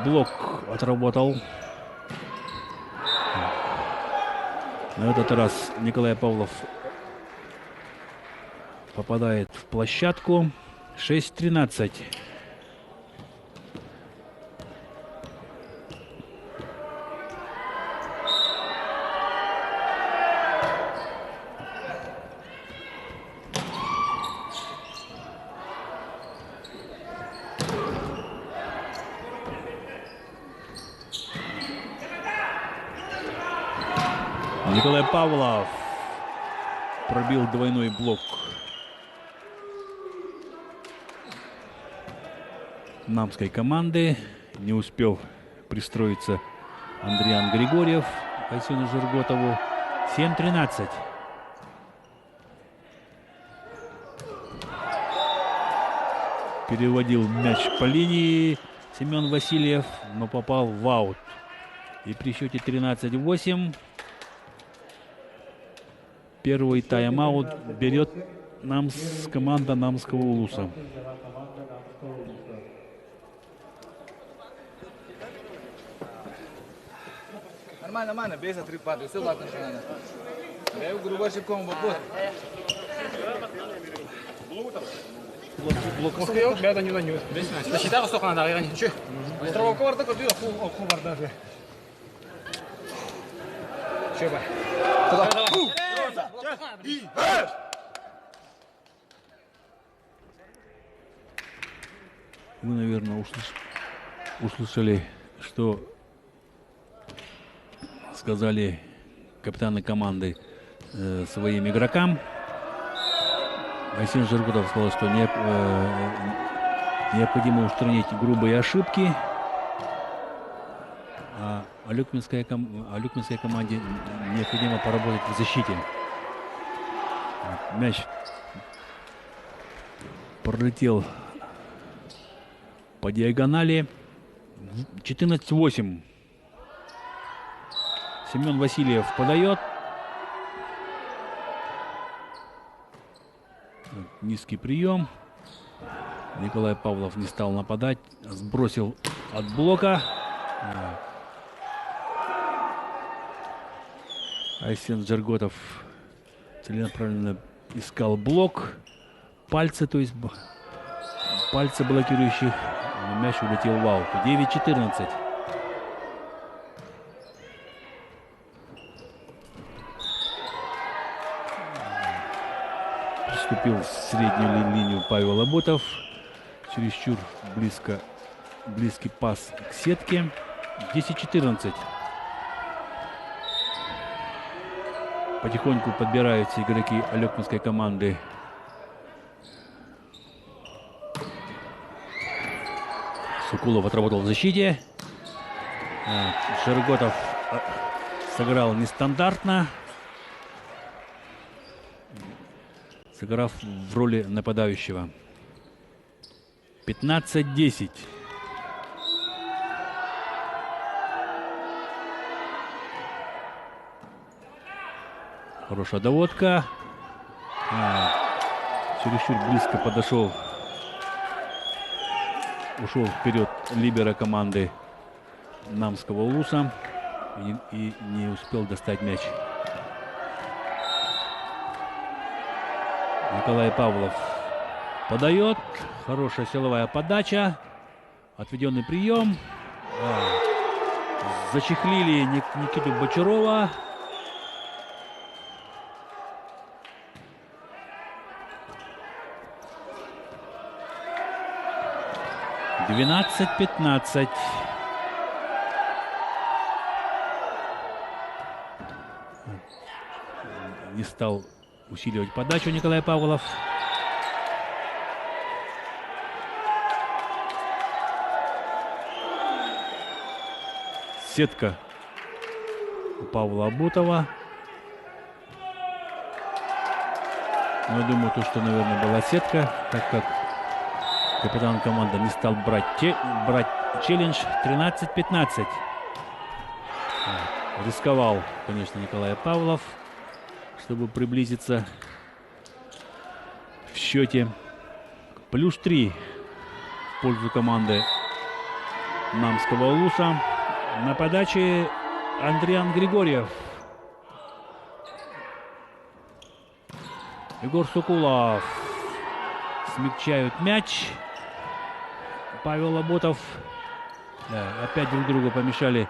Блок отработал. На этот раз Николай Павлов попадает в площадку. 6-13. Николай Павлов пробил двойной блок намской команды. Не успел пристроиться Андриан Григорьев к Айсену Жирготову. 7-13. Переводил мяч по линии Семен Васильев, но попал в аут. И при счете 13-8 первый тайм-аут берет команда Намского Улуса. Нормально, бей за 3 пары, все ладно, что надо. Я грубо комбо, вот. Блок Москва, бяда не нанес. Засчитал, сколько надо, я ничего. Острова коварда, как ты, коварда же. Чего? Вы, наверное, услышали, что сказали капитаны команды своим игрокам. Айсен Жирготов сказал, что необходимо устранить грубые ошибки. А Алюкминской команде необходимо поработать в защите. Мяч пролетел по диагонали. 14-8. Семен Васильев подает. Низкий прием. Николай Павлов не стал нападать. Сбросил от блока. Айсен Жирготов целенаправленно искал блок. Пальцы блокирующих. Мяч улетел в аут. 9-14. Приступил в среднюю линию Павел Аботов. Чересчур близкий пас к сетке. 10-14. Потихоньку подбираются игроки Алюкминской команды. Сукулов отработал в защите. Жирготов сыграл нестандартно, сыграв в роли нападающего. 15-10. Хорошая доводка. Чересчур близко ушел вперед либеро команды Намского Улуса и не успел достать мяч. Николай Павлов подает. Хорошая силовая подача. Отведенный прием. Зачехлили Никиту Бочарова. — 12-15. Не стал усиливать подачу Николай Павлов. Сетка у Павла Аботова. Но я думаю, что, наверное, была сетка, так как капитан команды не стал брать челлендж. 13-15. Рисковал, конечно, Николай Павлов, чтобы приблизиться в счете. +3 в пользу команды Намского Улуса. На подаче Андриан Григорьев. Егор Сукулов. Смягчают мяч. Павел Аботов. Опять друг другу помешали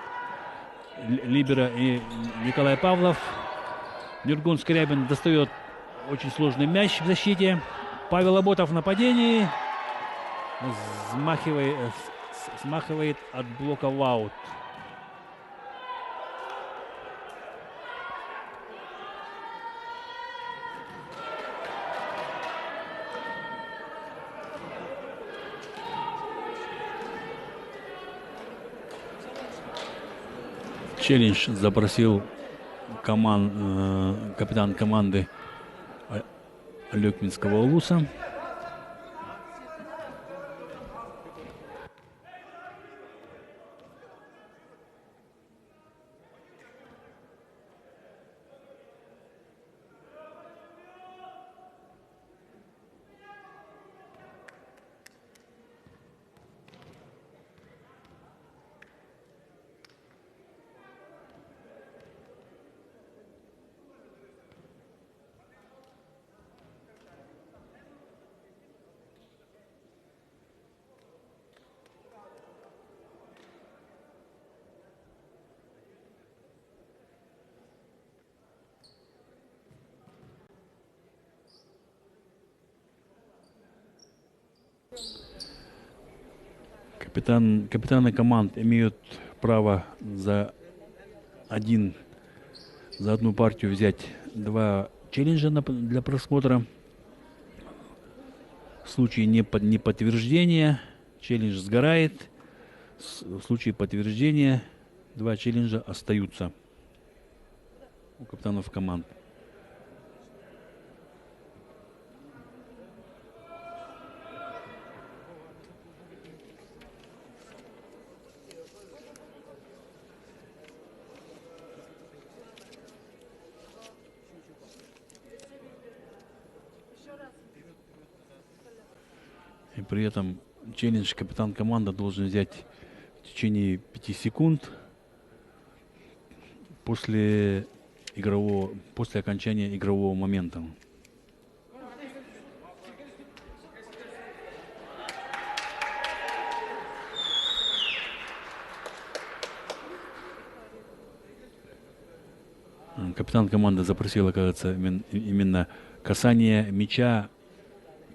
либеро и Николай Павлов. Нургун Скрябин достает очень сложный мяч в защите. Павел Аботов в нападении. Смахивает от блока в аут. Челлендж запросил капитан команды Алекминского Улуса. Капитаны команд имеют право за одну партию взять 2 челленджа для просмотра. В случае неподтверждения челлендж сгорает. В случае подтверждения 2 челленджа остаются у капитанов команд. И при этом челлендж капитан команды должен взять в течение 5 секунд после окончания игрового момента. Капитан команды запросил, оказывается, именно касание мяча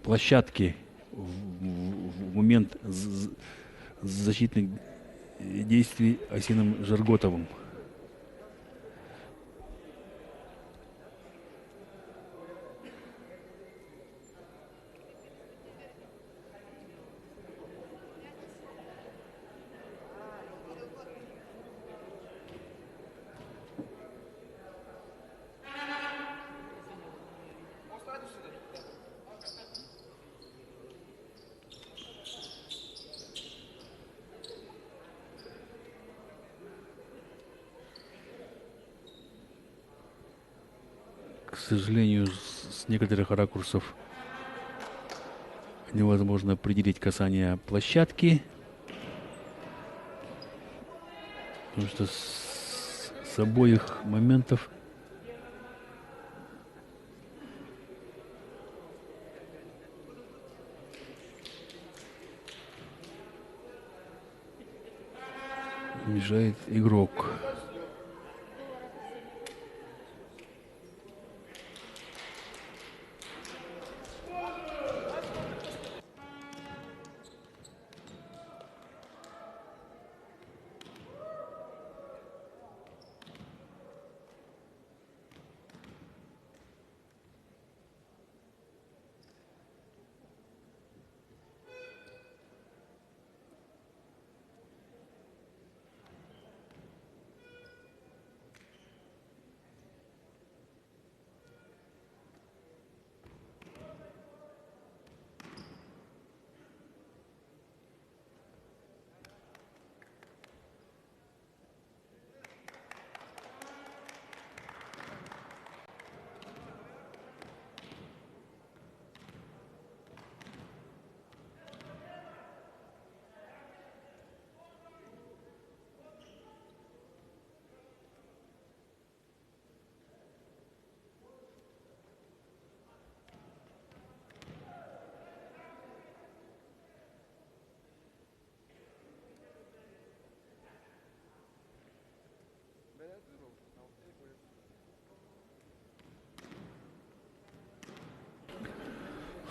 площадки в момент защитных действий Асином Жарготовым. К сожалению, с некоторых ракурсов невозможно определить касание площадки, потому что с обоих моментов мешает игрок.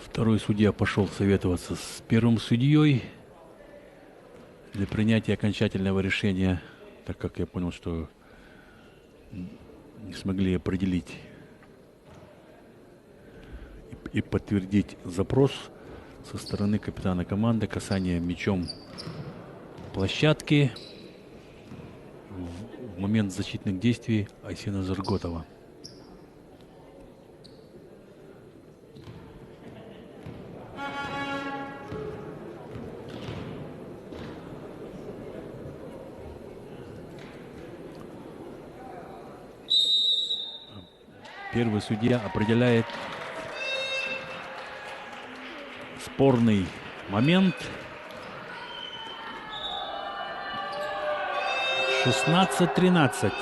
Второй судья пошел советоваться с первым судьей для принятия окончательного решения, так как я понял, что не смогли определить и подтвердить запрос со стороны капитана команды касание мячом площадки в момент защитных действий Айсена Зурготова. Первый судья определяет спорный момент. 16-13.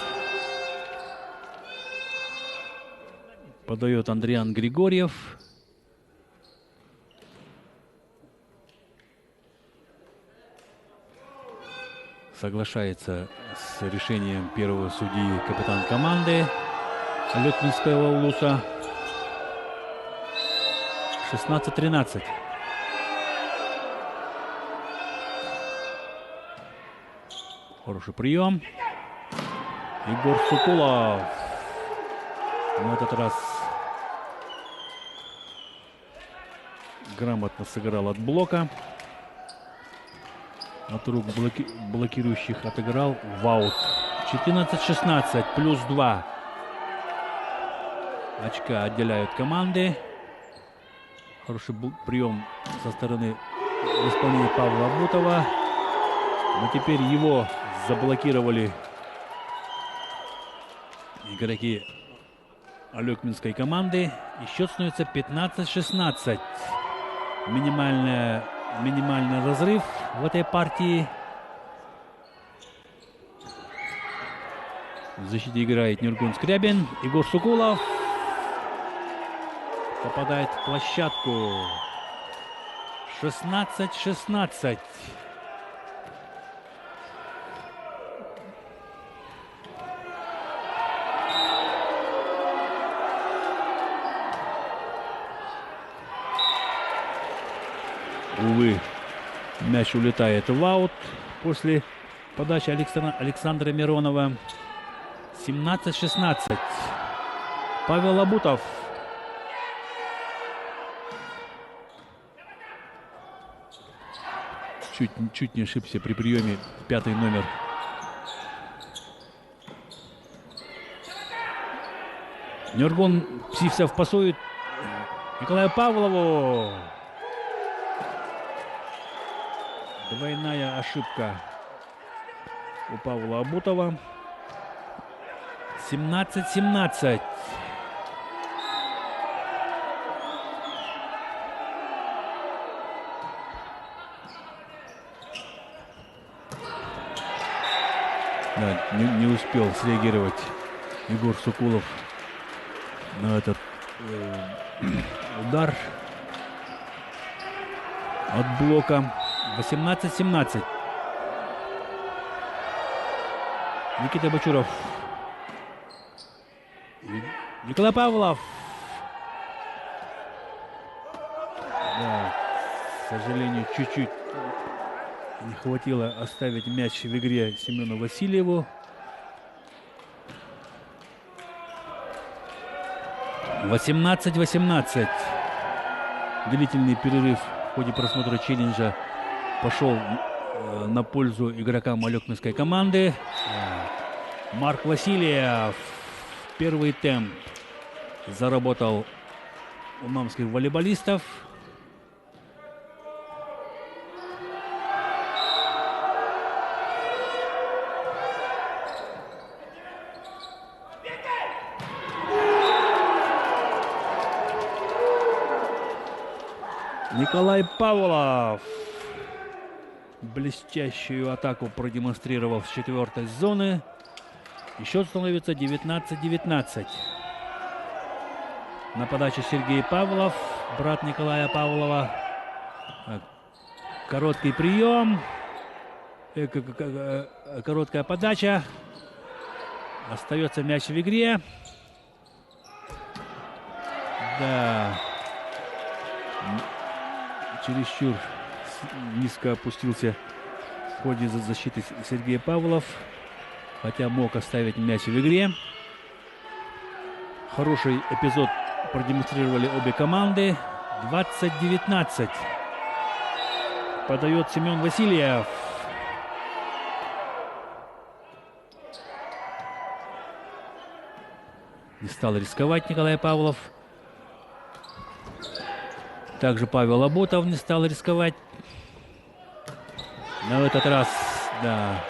Подает Андриан Григорьев. Соглашается с решением первого судьи капитан команды Алекминского улуса. 16-13. Хороший прием. Егор Сукулов. На этот раз грамотно сыграл от блока. От рук блокирующих отыграл в аут. 14-16. Плюс 2 очка отделяют команды. Хороший прием со стороны исполнения Павла Абутова. Но теперь его заблокировали игроки Алекминской команды. И счет становится 15-16. Минимальный разрыв в этой партии. В защите играет Нургун Скрябин. Егор Сукулов попадает в площадку. 16-16. Увы, мяч улетает в аут после подачи Александра Миронова. 17-16. Павел Абутов. Чуть не ошибся при приеме 5-й номер. Нюргун Псивцев пасует Николаю Павлову. Двойная ошибка у Павла Абутова. 17-17. Да, не успел среагировать Егор Сукулов на этот удар от блока. 18-17. Никита Бочуров. Николай Павлов. Да, к сожалению, чуть-чуть не хватило оставить мяч в игре Семену Васильеву. 18-18. Длительный перерыв в ходе просмотра челленджа пошел на пользу игрокам Алекминской команды. Марк Васильев. Первый темп заработал у мамских волейболистов. Николай Павлов блестящую атаку продемонстрировал с 4-й зоны. И счет становится 19-19. На подаче Сергей Павлов, брат Николая Павлова. Короткий прием. Короткая подача. Остается мяч в игре. Да. Чересчур низко опустился в ходе защиты Сергей Павлов. Хотя мог оставить мяч в игре. Хороший эпизод продемонстрировали обе команды. 20-19. Подает Семен Васильев. Не стал рисковать Николай Павлов. Также Павел Абутов не стал рисковать. Но в этот раз, да.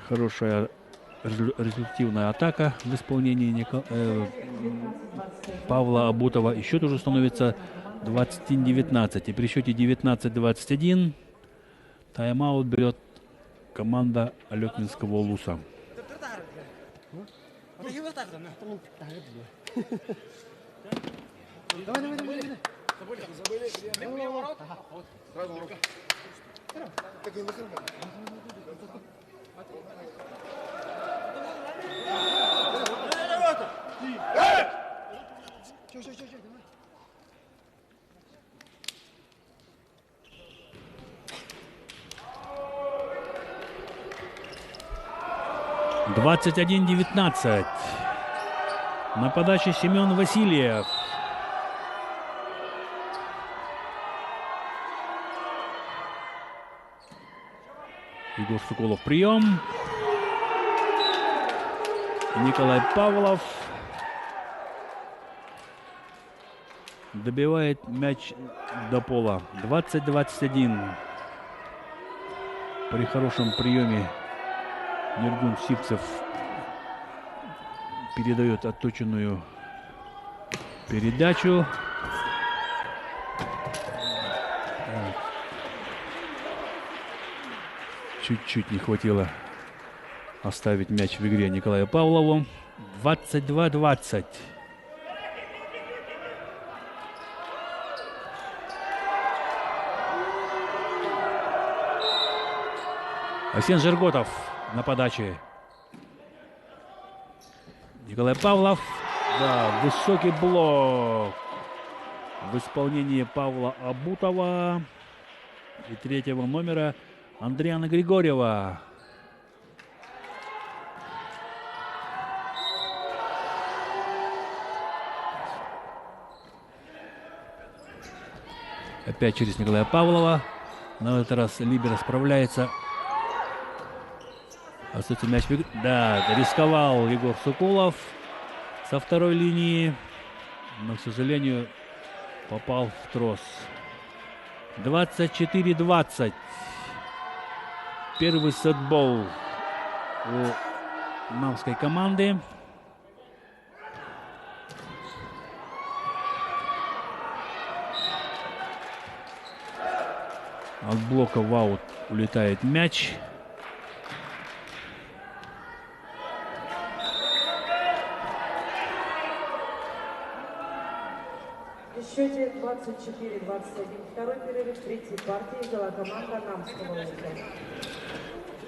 Хорошая результативная атака в исполнении Павла Абутова. И счет уже становится 21-19. И при счете 19-21 тайм-аут берет команда Алекминского Улуса. Двадцать 21-19. На подаче Семен Васильев. Егор Соколов прием. Николай Павлов добивает мяч до пола. 20-21. При хорошем приеме Ниргун Сивцев передает отточенную передачу. Чуть-чуть не хватило оставить мяч в игре Николаю Павлову. 22-20. Асен Жерготов на подаче. Николай Павлов. Да, высокий блок в исполнении Павла Абутова и третьего номера Андриана Григорьева. Опять через Николая Павлова. На этот раз либеро справляется. Остается мяч. Да, рисковал Егор Соколов со второй линии. Но, к сожалению, попал в трос. 24-20. Первый сетбол у намской команды. От блока в аут улетает мяч. В счете 24-21. Второй перерыв третьей партии взяла команда Намского Улуса.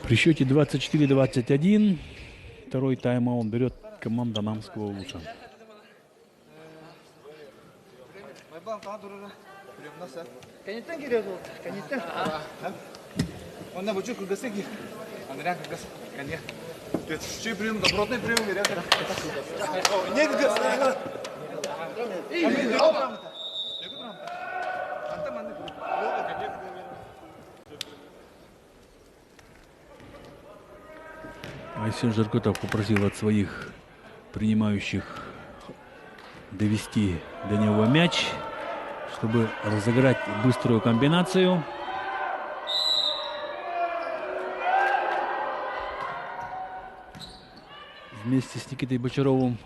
При счете 24-21 второй тайм-аут берет команда Намского Улуса. Kanyetten giriyordu. Kanyetten. Ondan buçuk kırgası gir. Andrea kırgası. Kanye. Şey прием, добротный прием берет. Не кыргасы. Айсен Жирготов попросил от своих принимающих довести до него мяч, чтобы разыграть быструю комбинацию. Вместе с Никитой Бочаровым,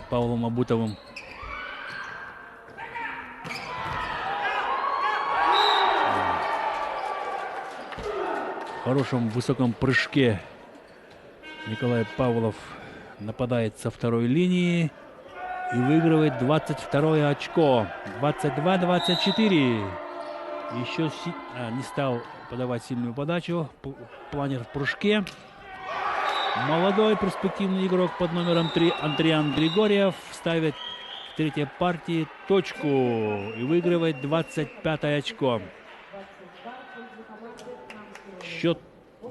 Павлом Абутовым. В хорошем высоком прыжке Николай Павлов нападает со второй линии и выигрывает 22-е очко. 22-24. Еще не стал подавать сильную подачу. Планер в прыжке. Молодой перспективный игрок под номером 3 Андриан Григорьев ставит в третьей партии точку и выигрывает 25-е очко. Счет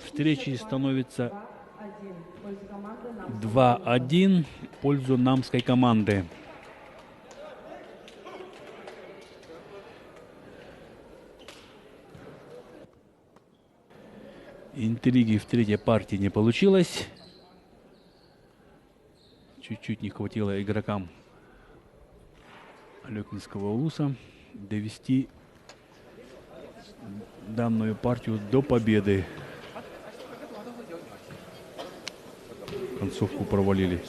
встречи становится 2-1 в пользу намской команды. Интриги в третьей партии не получилось. Чуть-чуть не хватило игрокам Алекминского Улуса довести данную партию до победы. Концовку провалили.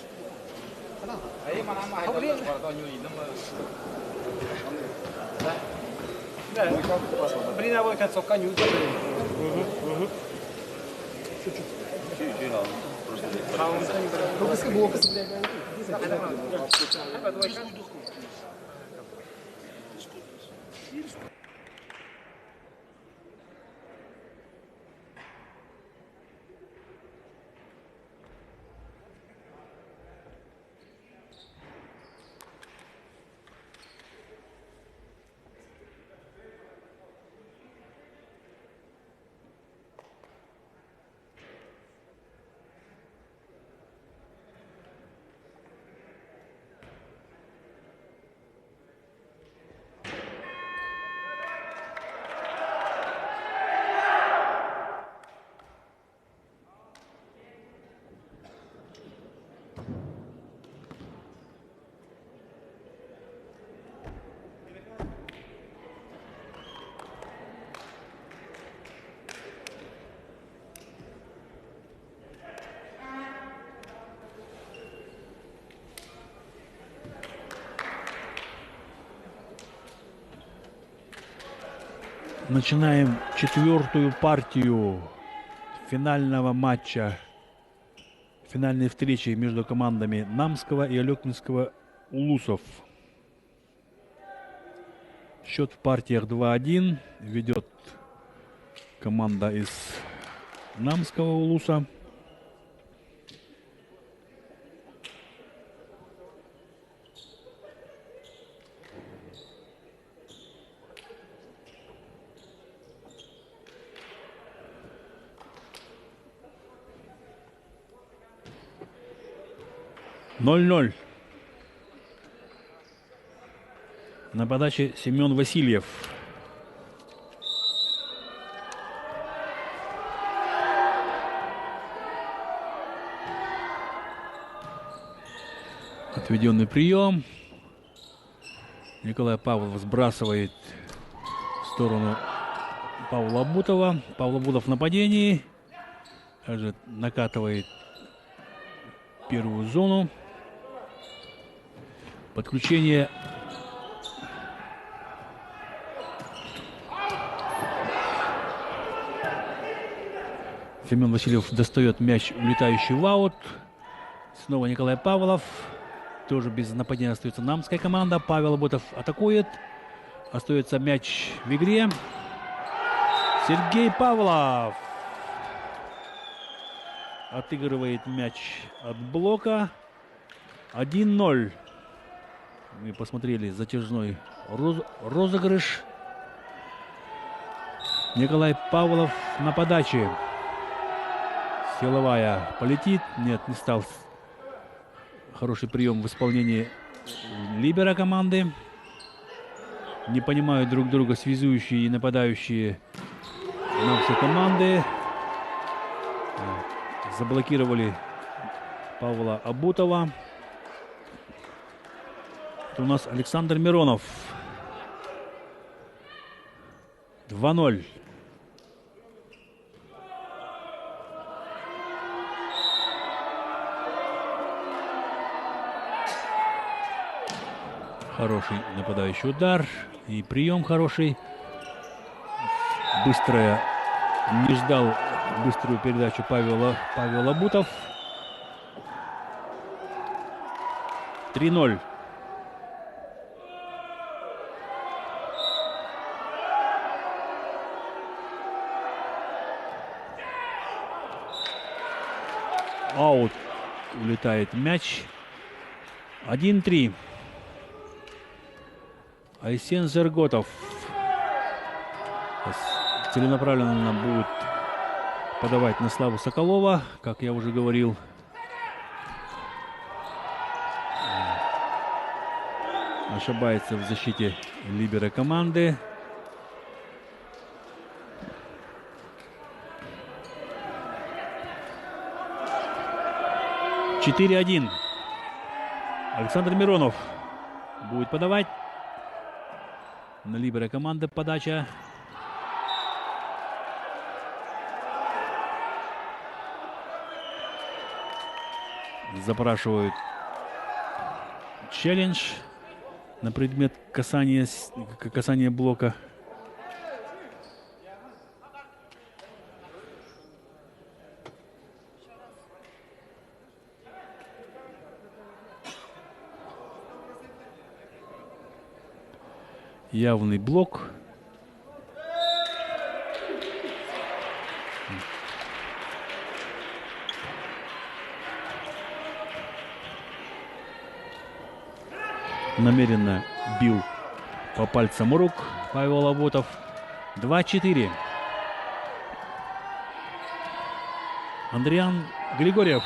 Начинаем четвертую партию финального матча, финальной встречи между командами Намского и Алекминского Улусов. Счет в партиях 2-1. Ведет команда из Намского Улуса. (0-0). На подаче Семен Васильев. Отведенный прием. Николай Павлов сбрасывает в сторону Павла Бутова. Павел Бутов в нападении. Также накатывает первую зону. Подключение. Семен Васильев достает мяч, улетающий в аут. Снова Николай Павлов. Тоже без нападения остается Намская команда. Павел Бутов атакует. Остается мяч в игре. Сергей Павлов отыгрывает мяч от блока. 1-0. Мы посмотрели затяжной розыгрыш. Николай Павлов на подаче. Силовая полетит. Нет, не стал. Хороший прием в исполнении либера команды. Не понимают друг друга связующие и нападающие наши команды. Заблокировали Павла Абутова. Это у нас Александр Миронов. 2-0. Хороший нападающий удар. И прием хороший. Быстрая. Не ждал быструю передачу Павел Абутов. 3-0. Аут. Улетает мяч. 1-3. Айсен Зерготов целенаправленно будет подавать на Славу Соколова, как я уже говорил. Ошибается в защите либера команды. 4-1. Александр Миронов будет подавать. На либеро команды подача. Запрашивают челлендж на предмет касания блока. Явный блок. Намеренно бил по пальцам рук Павел Абутов. 2-4. Андриан Григорьев,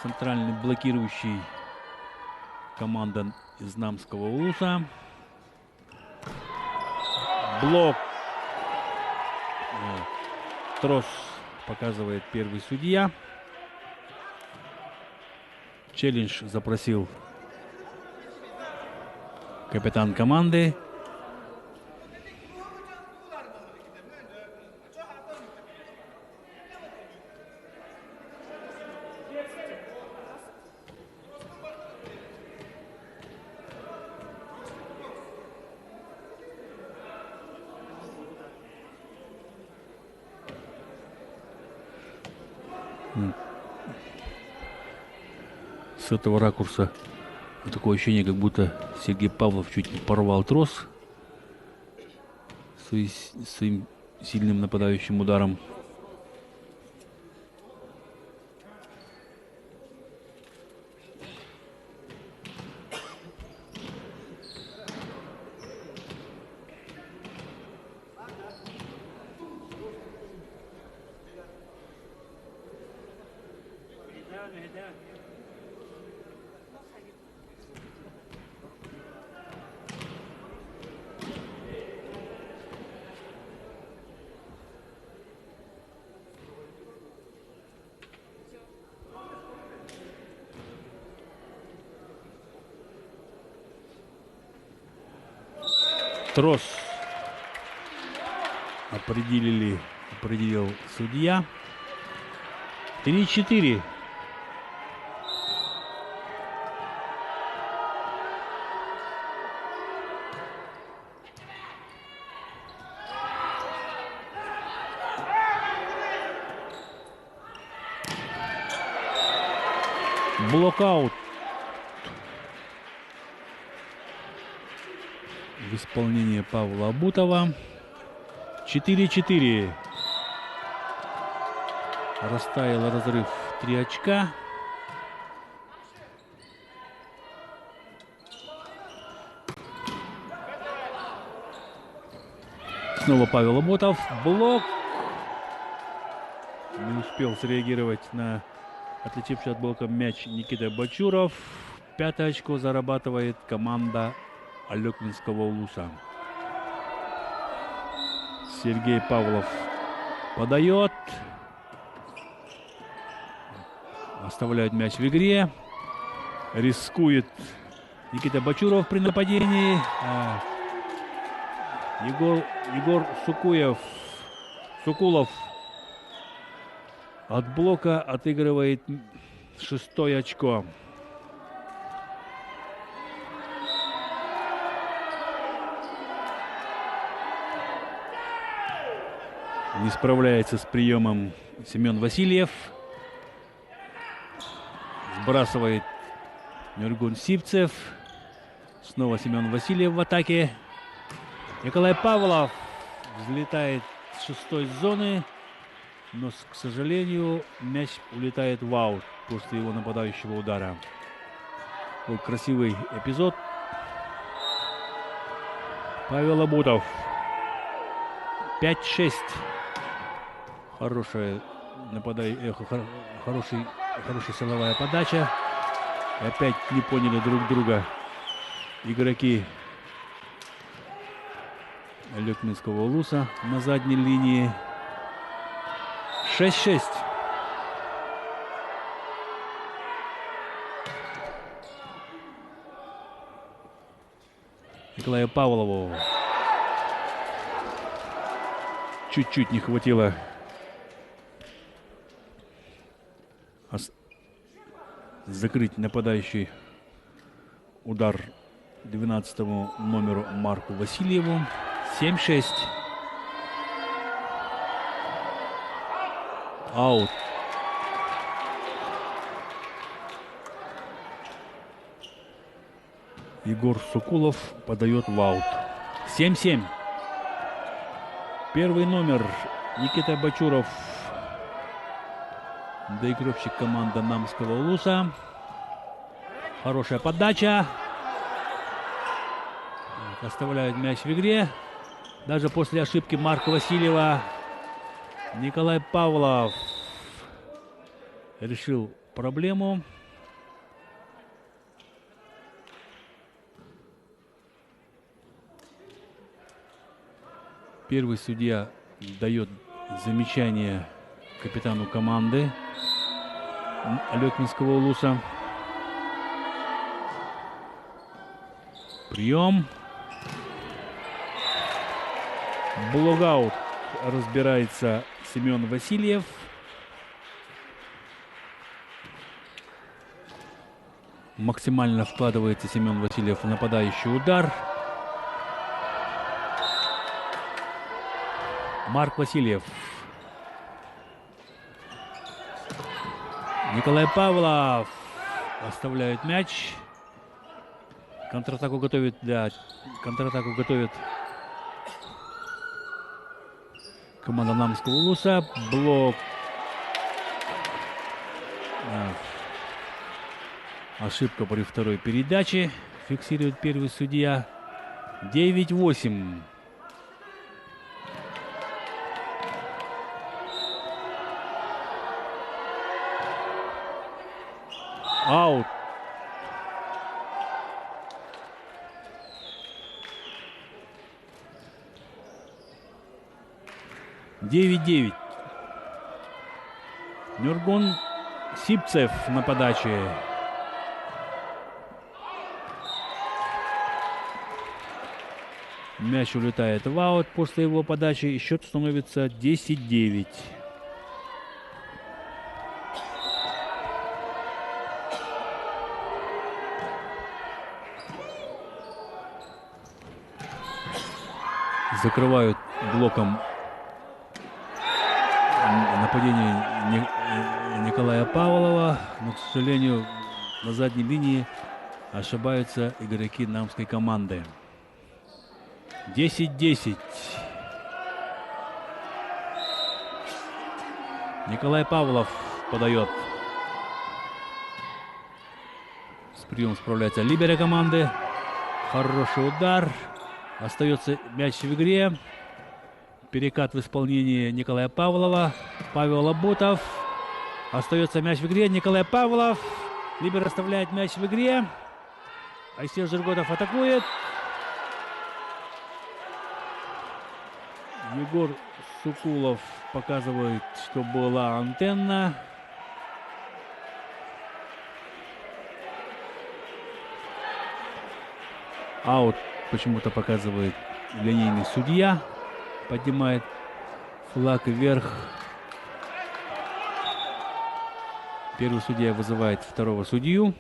центральный блокирующий команда из Намского Улуса. Блок. Трос показывает первый судья. Челлендж запросил капитан команды. С этого ракурса такое ощущение, как будто Сергей Павлов чуть не порвал трос своим сильным нападающим ударом. Трос определил судья. 3-4. Блокаут в исполнении Павла Абутова. 4-4. Растаял разрыв 3 очка. Снова Павел Абутов. Блок. Не успел среагировать на отлетевший от блока мяч Никита Бачуров. 5 очко зарабатывает команда Алекминского Улуса. Сергей Павлов подает. Оставляет мяч в игре. Рискует Никита Бачуров при нападении. Егор Сукулов от блока отыгрывает 6 очко. Не справляется с приемом Семен Васильев. Сбрасывает Нюргун Сивцев. Снова Семен Васильев в атаке. Николай Павлов взлетает с 6-й зоны. Но, к сожалению, мяч улетает в аут после его нападающего удара. Вот красивый эпизод. Павел Абутов. 5-6. Хорошая хорошая силовая подача. И опять не поняли друг друга игроки Алекминского Улуса на задней линии. 6-6. Николаю Павлову. Чуть-чуть не хватило закрыть нападающий удар 12-му номеру Марку Васильеву. 7-6. Аут. Егор Сукулов подает в аут. 7-7. Первый номер Никита Бачуров, доигровщик команды Намского Улуса. Хорошая подача. Оставляют мяч в игре. Даже после ошибки Марка Васильева Николай Павлов решил проблему. Первый судья дает замечание капитану команды Алекминского Улуса. Прием. Блогаут. Разбирается Семен Васильев. Максимально вкладывается Семен Васильев в нападающий удар. Марк Васильев. Николай Павлов оставляет мяч. Контратаку готовит, контратаку готовит команда Намского Улуса. Блок. Ошибка при второй передаче. Фиксирует первый судья. 9-8. Аут. Девять. Нюргун Сипцев на подаче. Мяч улетает в аут после его подачи. И счет становится 10-9. Закрывают блоком нападение Николая Павлова. Но, к сожалению, на задней линии ошибаются игроки намской команды. 10-10. Николай Павлов подает. С приемом справляется либеро команды. Хороший удар. Остается мяч в игре. Перекат в исполнении Николая Павлова. Павел Лабутов. Остается мяч в игре. Николай Павлов. Либер оставляет мяч в игре. Айсир Жирготов атакует. Егор Сукулов показывает, что была антенна. Аут почему-то показывает линейный судья. Поднимает флаг вверх. Первый судья вызывает второго судью.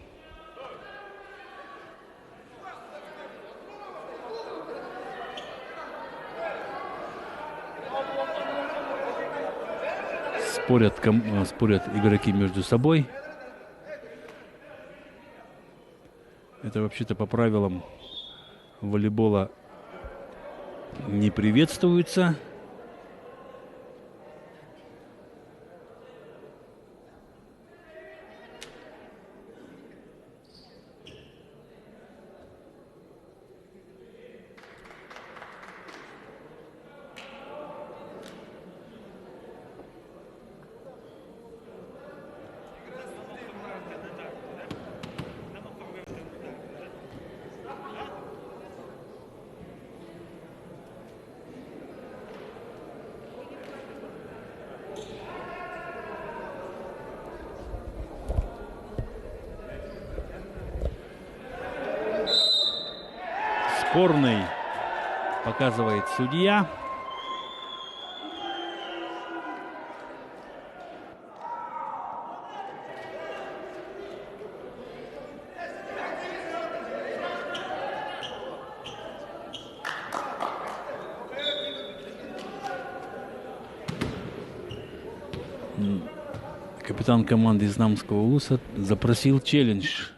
Спорят игроки между собой. Это вообще-то по правилам волейбола не приветствуется. Спорный, показывает судья. Капитан команды из Намского Улуса запросил челлендж.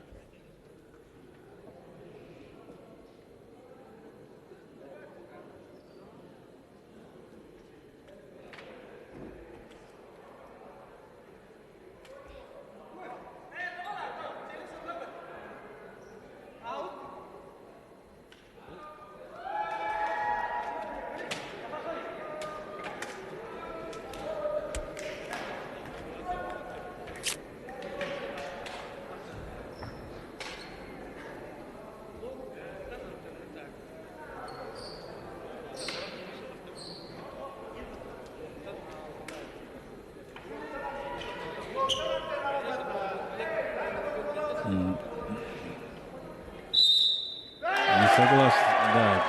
Не согласен, да.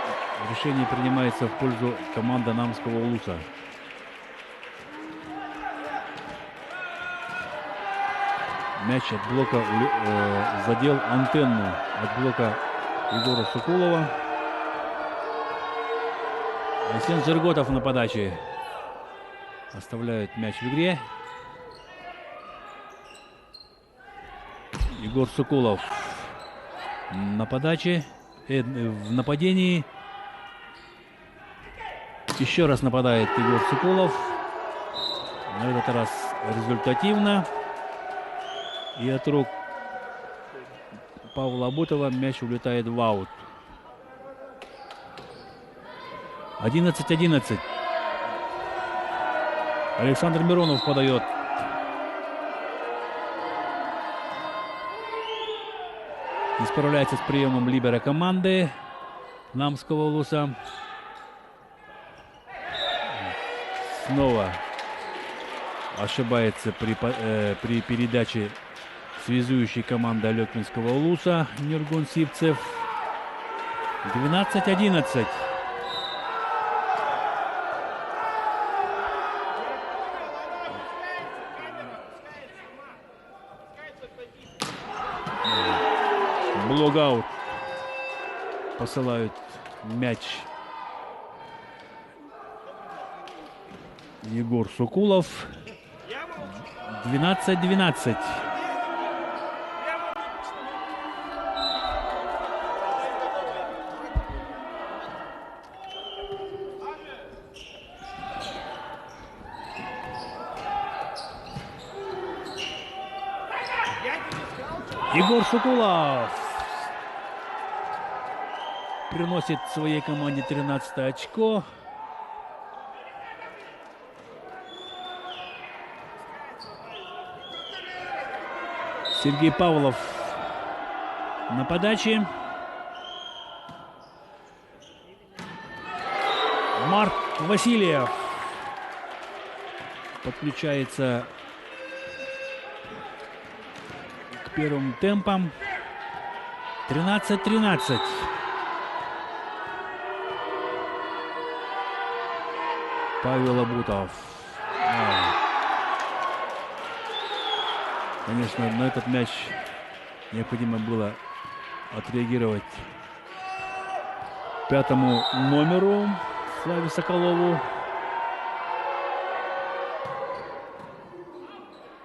Решение принимается в пользу команды Намского Улуса. Мяч от блока задел антенну от блока Егора Сукулова. Арсен Джерготов на подаче оставляет мяч в игре. Егор Сукулов на подаче, в нападении. Еще раз нападает Егор Сукулов. На этот раз результативно. И от рук Павла Бутова мяч улетает в аут. 11-11. Александр Миронов подает. И справляется с приемом либера команды Намского Улуса. Снова ошибается при передаче связующей команды Алекминского Улуса Нюргун Сивцев. 12-11. Блогаут. Посылают мяч Егор Сукулов. 12-12. Егор Сукулов приносит своей команде 13 очко. Сергей Павлов на подаче. Марк Васильев подключается к первым темпам. 13-13. Павел Абутов. Конечно, на этот мяч необходимо было отреагировать пятому номеру Славе Соколову.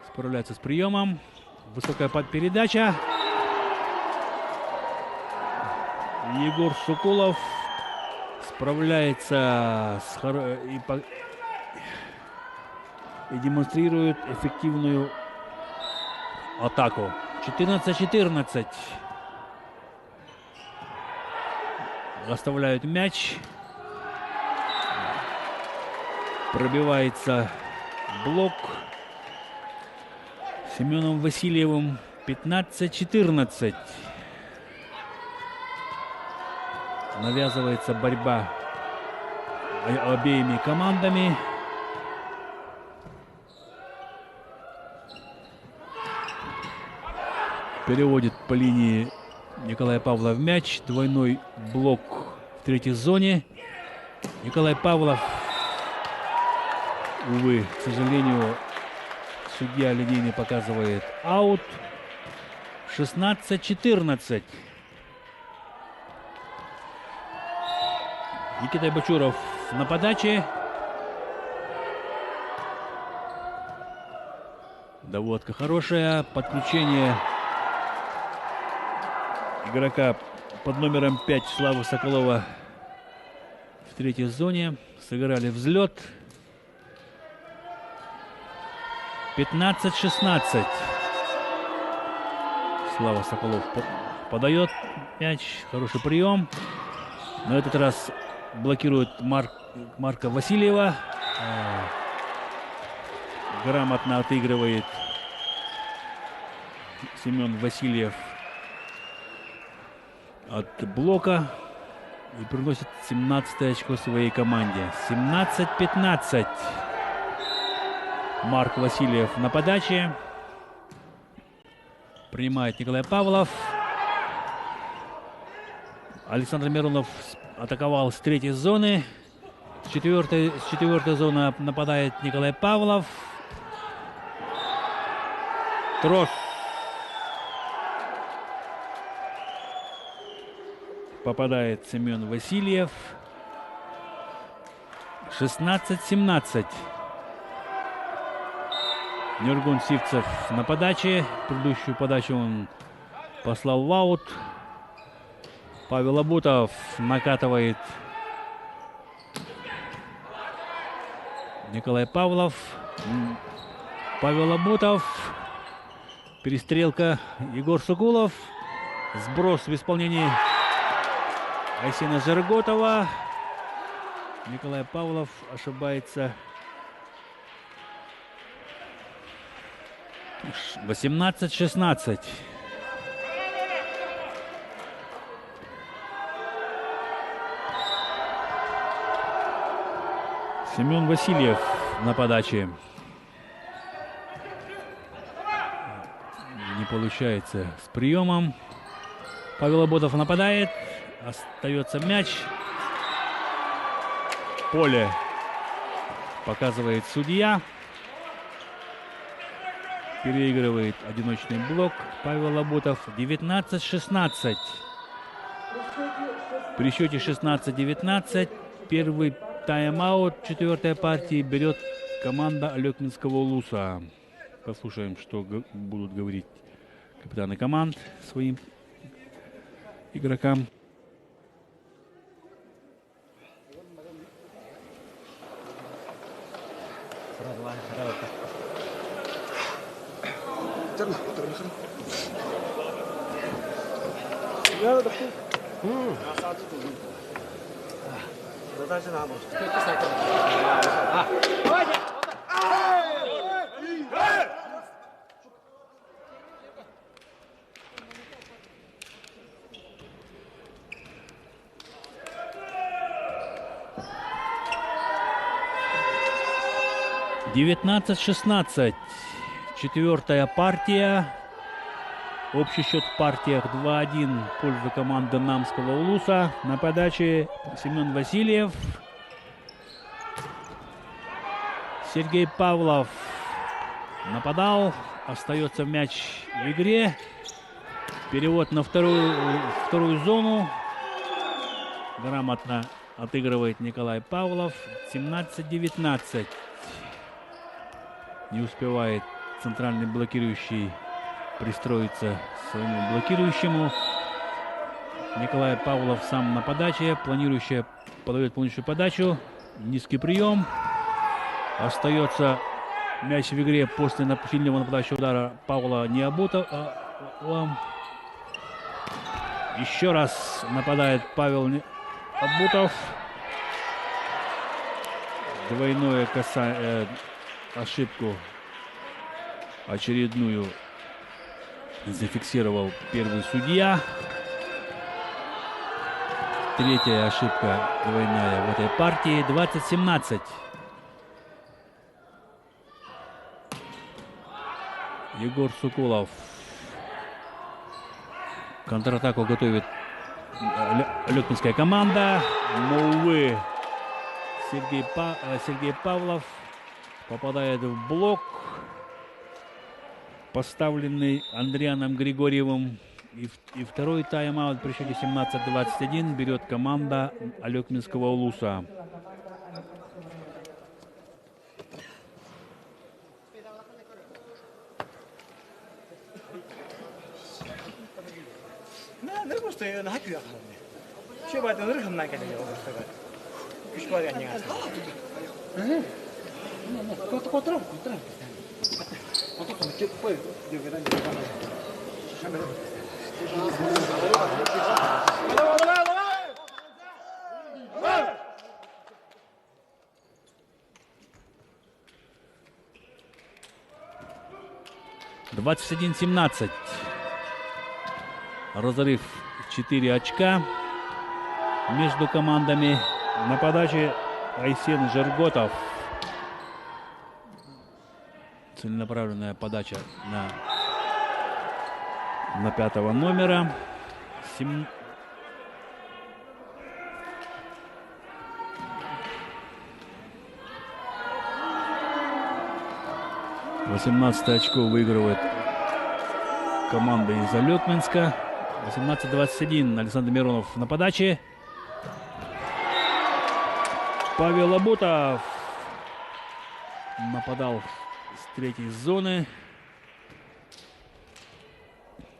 Справляется с приемом. Высокая подпередача. Егор Сукулов справляется и демонстрирует эффективную атаку. 14-14. Оставляют мяч. Пробивается блок Семеном Васильевым. 15-14. Навязывается борьба обеими командами. Переводит по линии Николай Павлов мяч. Двойной блок третьей зоне. Николай Павлов. Увы, к сожалению, судья линейный показывает аут. 16-14. Никита Бачуров на подаче. Доводка хорошая. Подключение игрока под номером 5 Славы Соколова в третьей зоне. Сыграли взлет. 15-16. Слава Соколов подает мяч. Хороший прием. На этот раз блокирует Марка Васильева. Грамотно отыгрывает Семен Васильев от блока и приносит 17 очко своей команде. 17-15. Марк Васильев на подаче. Принимает Николай Павлов. Александр Миронов атаковал с третьей зоны. С четвертой зоны нападает Николай Павлов. Трос. Попадает Семен Васильев. 16-17. Нюргун Сивцев на подаче. Предыдущую подачу он послал в аут. Павел Абутов накатывает. Николай Павлов. Павел Абутов. Перестрелка. Егор Сукулов. Сброс в исполнении Айсена Жерготова. Николай Павлов ошибается. 18-16. Семен Васильев на подаче. Не получается с приемом. Павел Абутов нападает. Остается мяч. Поле показывает судья. Переигрывает одиночный блок Павел Абутов. 19-16. При счете 16-19 первый тайм-аут четвертой партии берет команда Алекминского Улуса. Послушаем, что будут говорить капитаны команд своим игрокам. «19-16». Четвертая партия. Общий счет в партиях 2-1 в пользу команды Намского Улуса. На подаче Семен Васильев. Сергей Павлов нападал. Остается мяч в игре. Перевод на вторую зону. Грамотно отыгрывает Николай Павлов. 17-19. Не успевает центральный блокирующий пристроиться к своему блокирующему. Николай Павлов сам на подаче. Планирующая подает полнейшую подачу. Низкий прием. Остается мяч в игре после сильного нападающего удара Павла Необутова. Еще раз нападает Павел Абутов. Двойное касание. Ошибку очередную зафиксировал первый судья. Третья ошибка двойная в этой партии. 20-17. Егор Сукулов. Контратаку готовит Алёкминская команда. Но, увы, Сергей Павлов попадает в блок, поставленный Андрианом Григорьевым. И второй тайм-аут при счете 17-21 берет команда Алёкминского улуса. (21-17). Разрыв 4 очка между командами. На подаче Айсен Жерготов. Целенаправленная подача на 5-го номера. 18 очко выигрывает команда из Алёкминска. 18-21. Александр Миронов на подаче. Павел Абутов нападал с третьей зоны.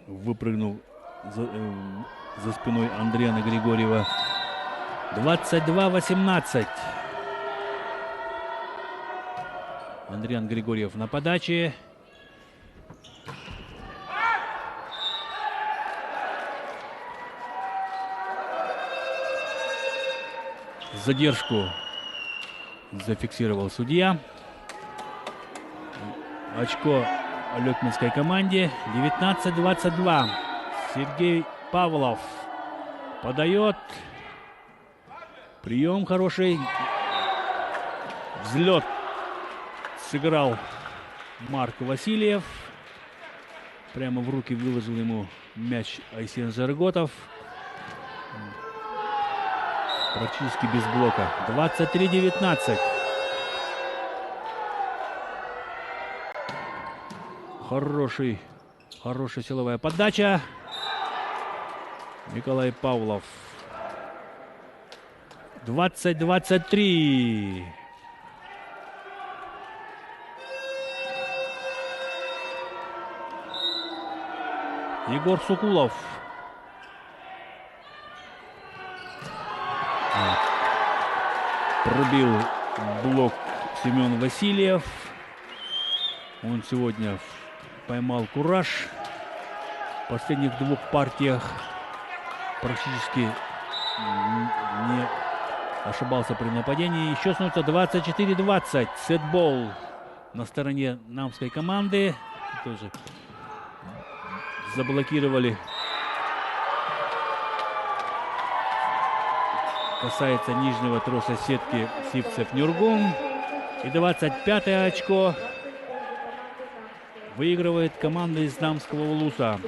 Выпрыгнул за спиной Андриана Григорьева. 22-18. Андриан Григорьев на подаче. Задержку зафиксировал судья. Очко Алёкминской команде. 19-22. Сергей Павлов подает. Прием хороший. Взлет сыграл Марк Васильев. Прямо в руки выложил ему мяч Айсен Жерготов. Практически без блока. 23-19. Хорошая силовая подача. Николай Павлов. 20-23. Егор Сукулов. Пробил блок Семен Васильев. Он сегодня поймал кураж. В последних двух партиях практически не ошибался при нападении. Еще становится 24-20. Сетбол на стороне намской команды. Тоже заблокировали. Касается нижнего троса сетки Сивцев Нюргун. И 25-е очко выигрывает команда из Намского улуса.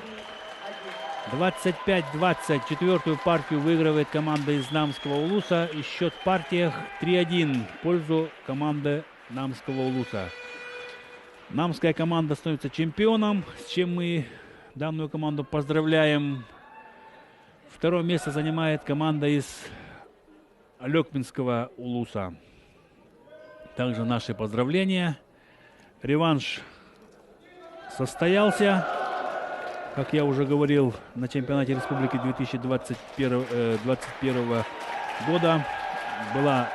25-20. Четвертую партию выигрывает команда из Намского улуса. И счет в партиях 3-1 в пользу команды Намского улуса. Намская команда становится чемпионом, с чем мы данную команду поздравляем. Второе место занимает команда из Алёкминского улуса. Также наши поздравления. Реванш состоялся, как я уже говорил, на чемпионате республики 2021 года. Была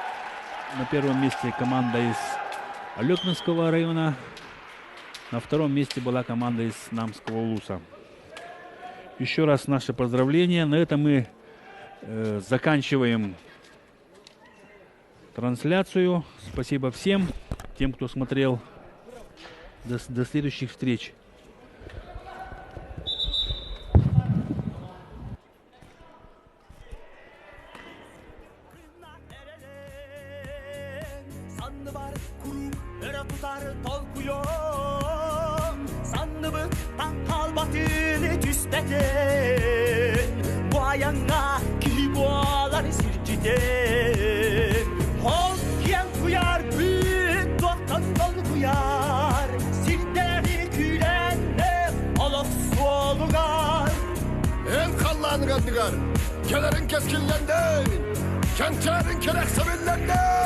на первом месте команда из Алёкминского района. На втором месте была команда из Намского улуса. Еще раз наши поздравления. На этом мы заканчиваем трансляцию. Спасибо всем, тем, кто смотрел. До следующих встреч. Bu ayağına kibolar sircide Ol kiyen kuyar büyük doktan dol kuyar Sirleri külenle olup solugar En kallanı gandıgar Kelerin keskinlerinden Kenterin kerek sevinlerinden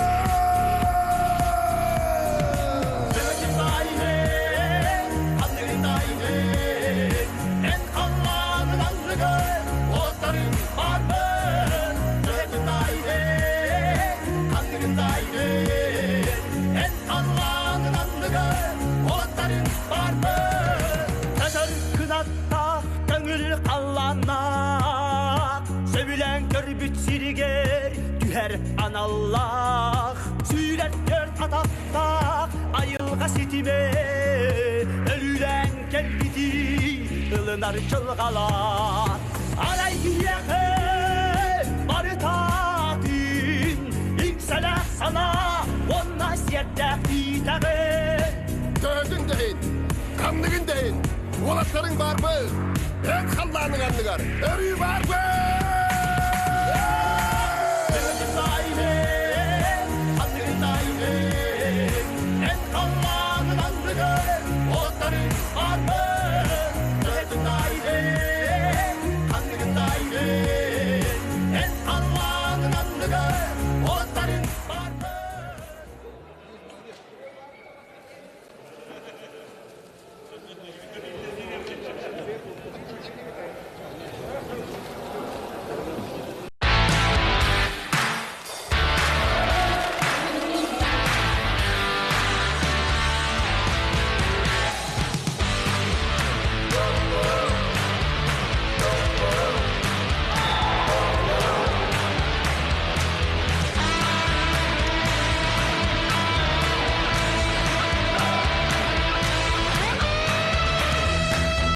Sevilen körbüt sirger Tüher anallah Sürer dört atakta Ayılga sitime Ölülen kelliti Ilınar çılgalar Alay giyeke Barı tatin İksele sana Onna siyette itağı Dövdün deyin Kanlığın deyin Olatların var mı? En kallanı gandıgar Örü var mı?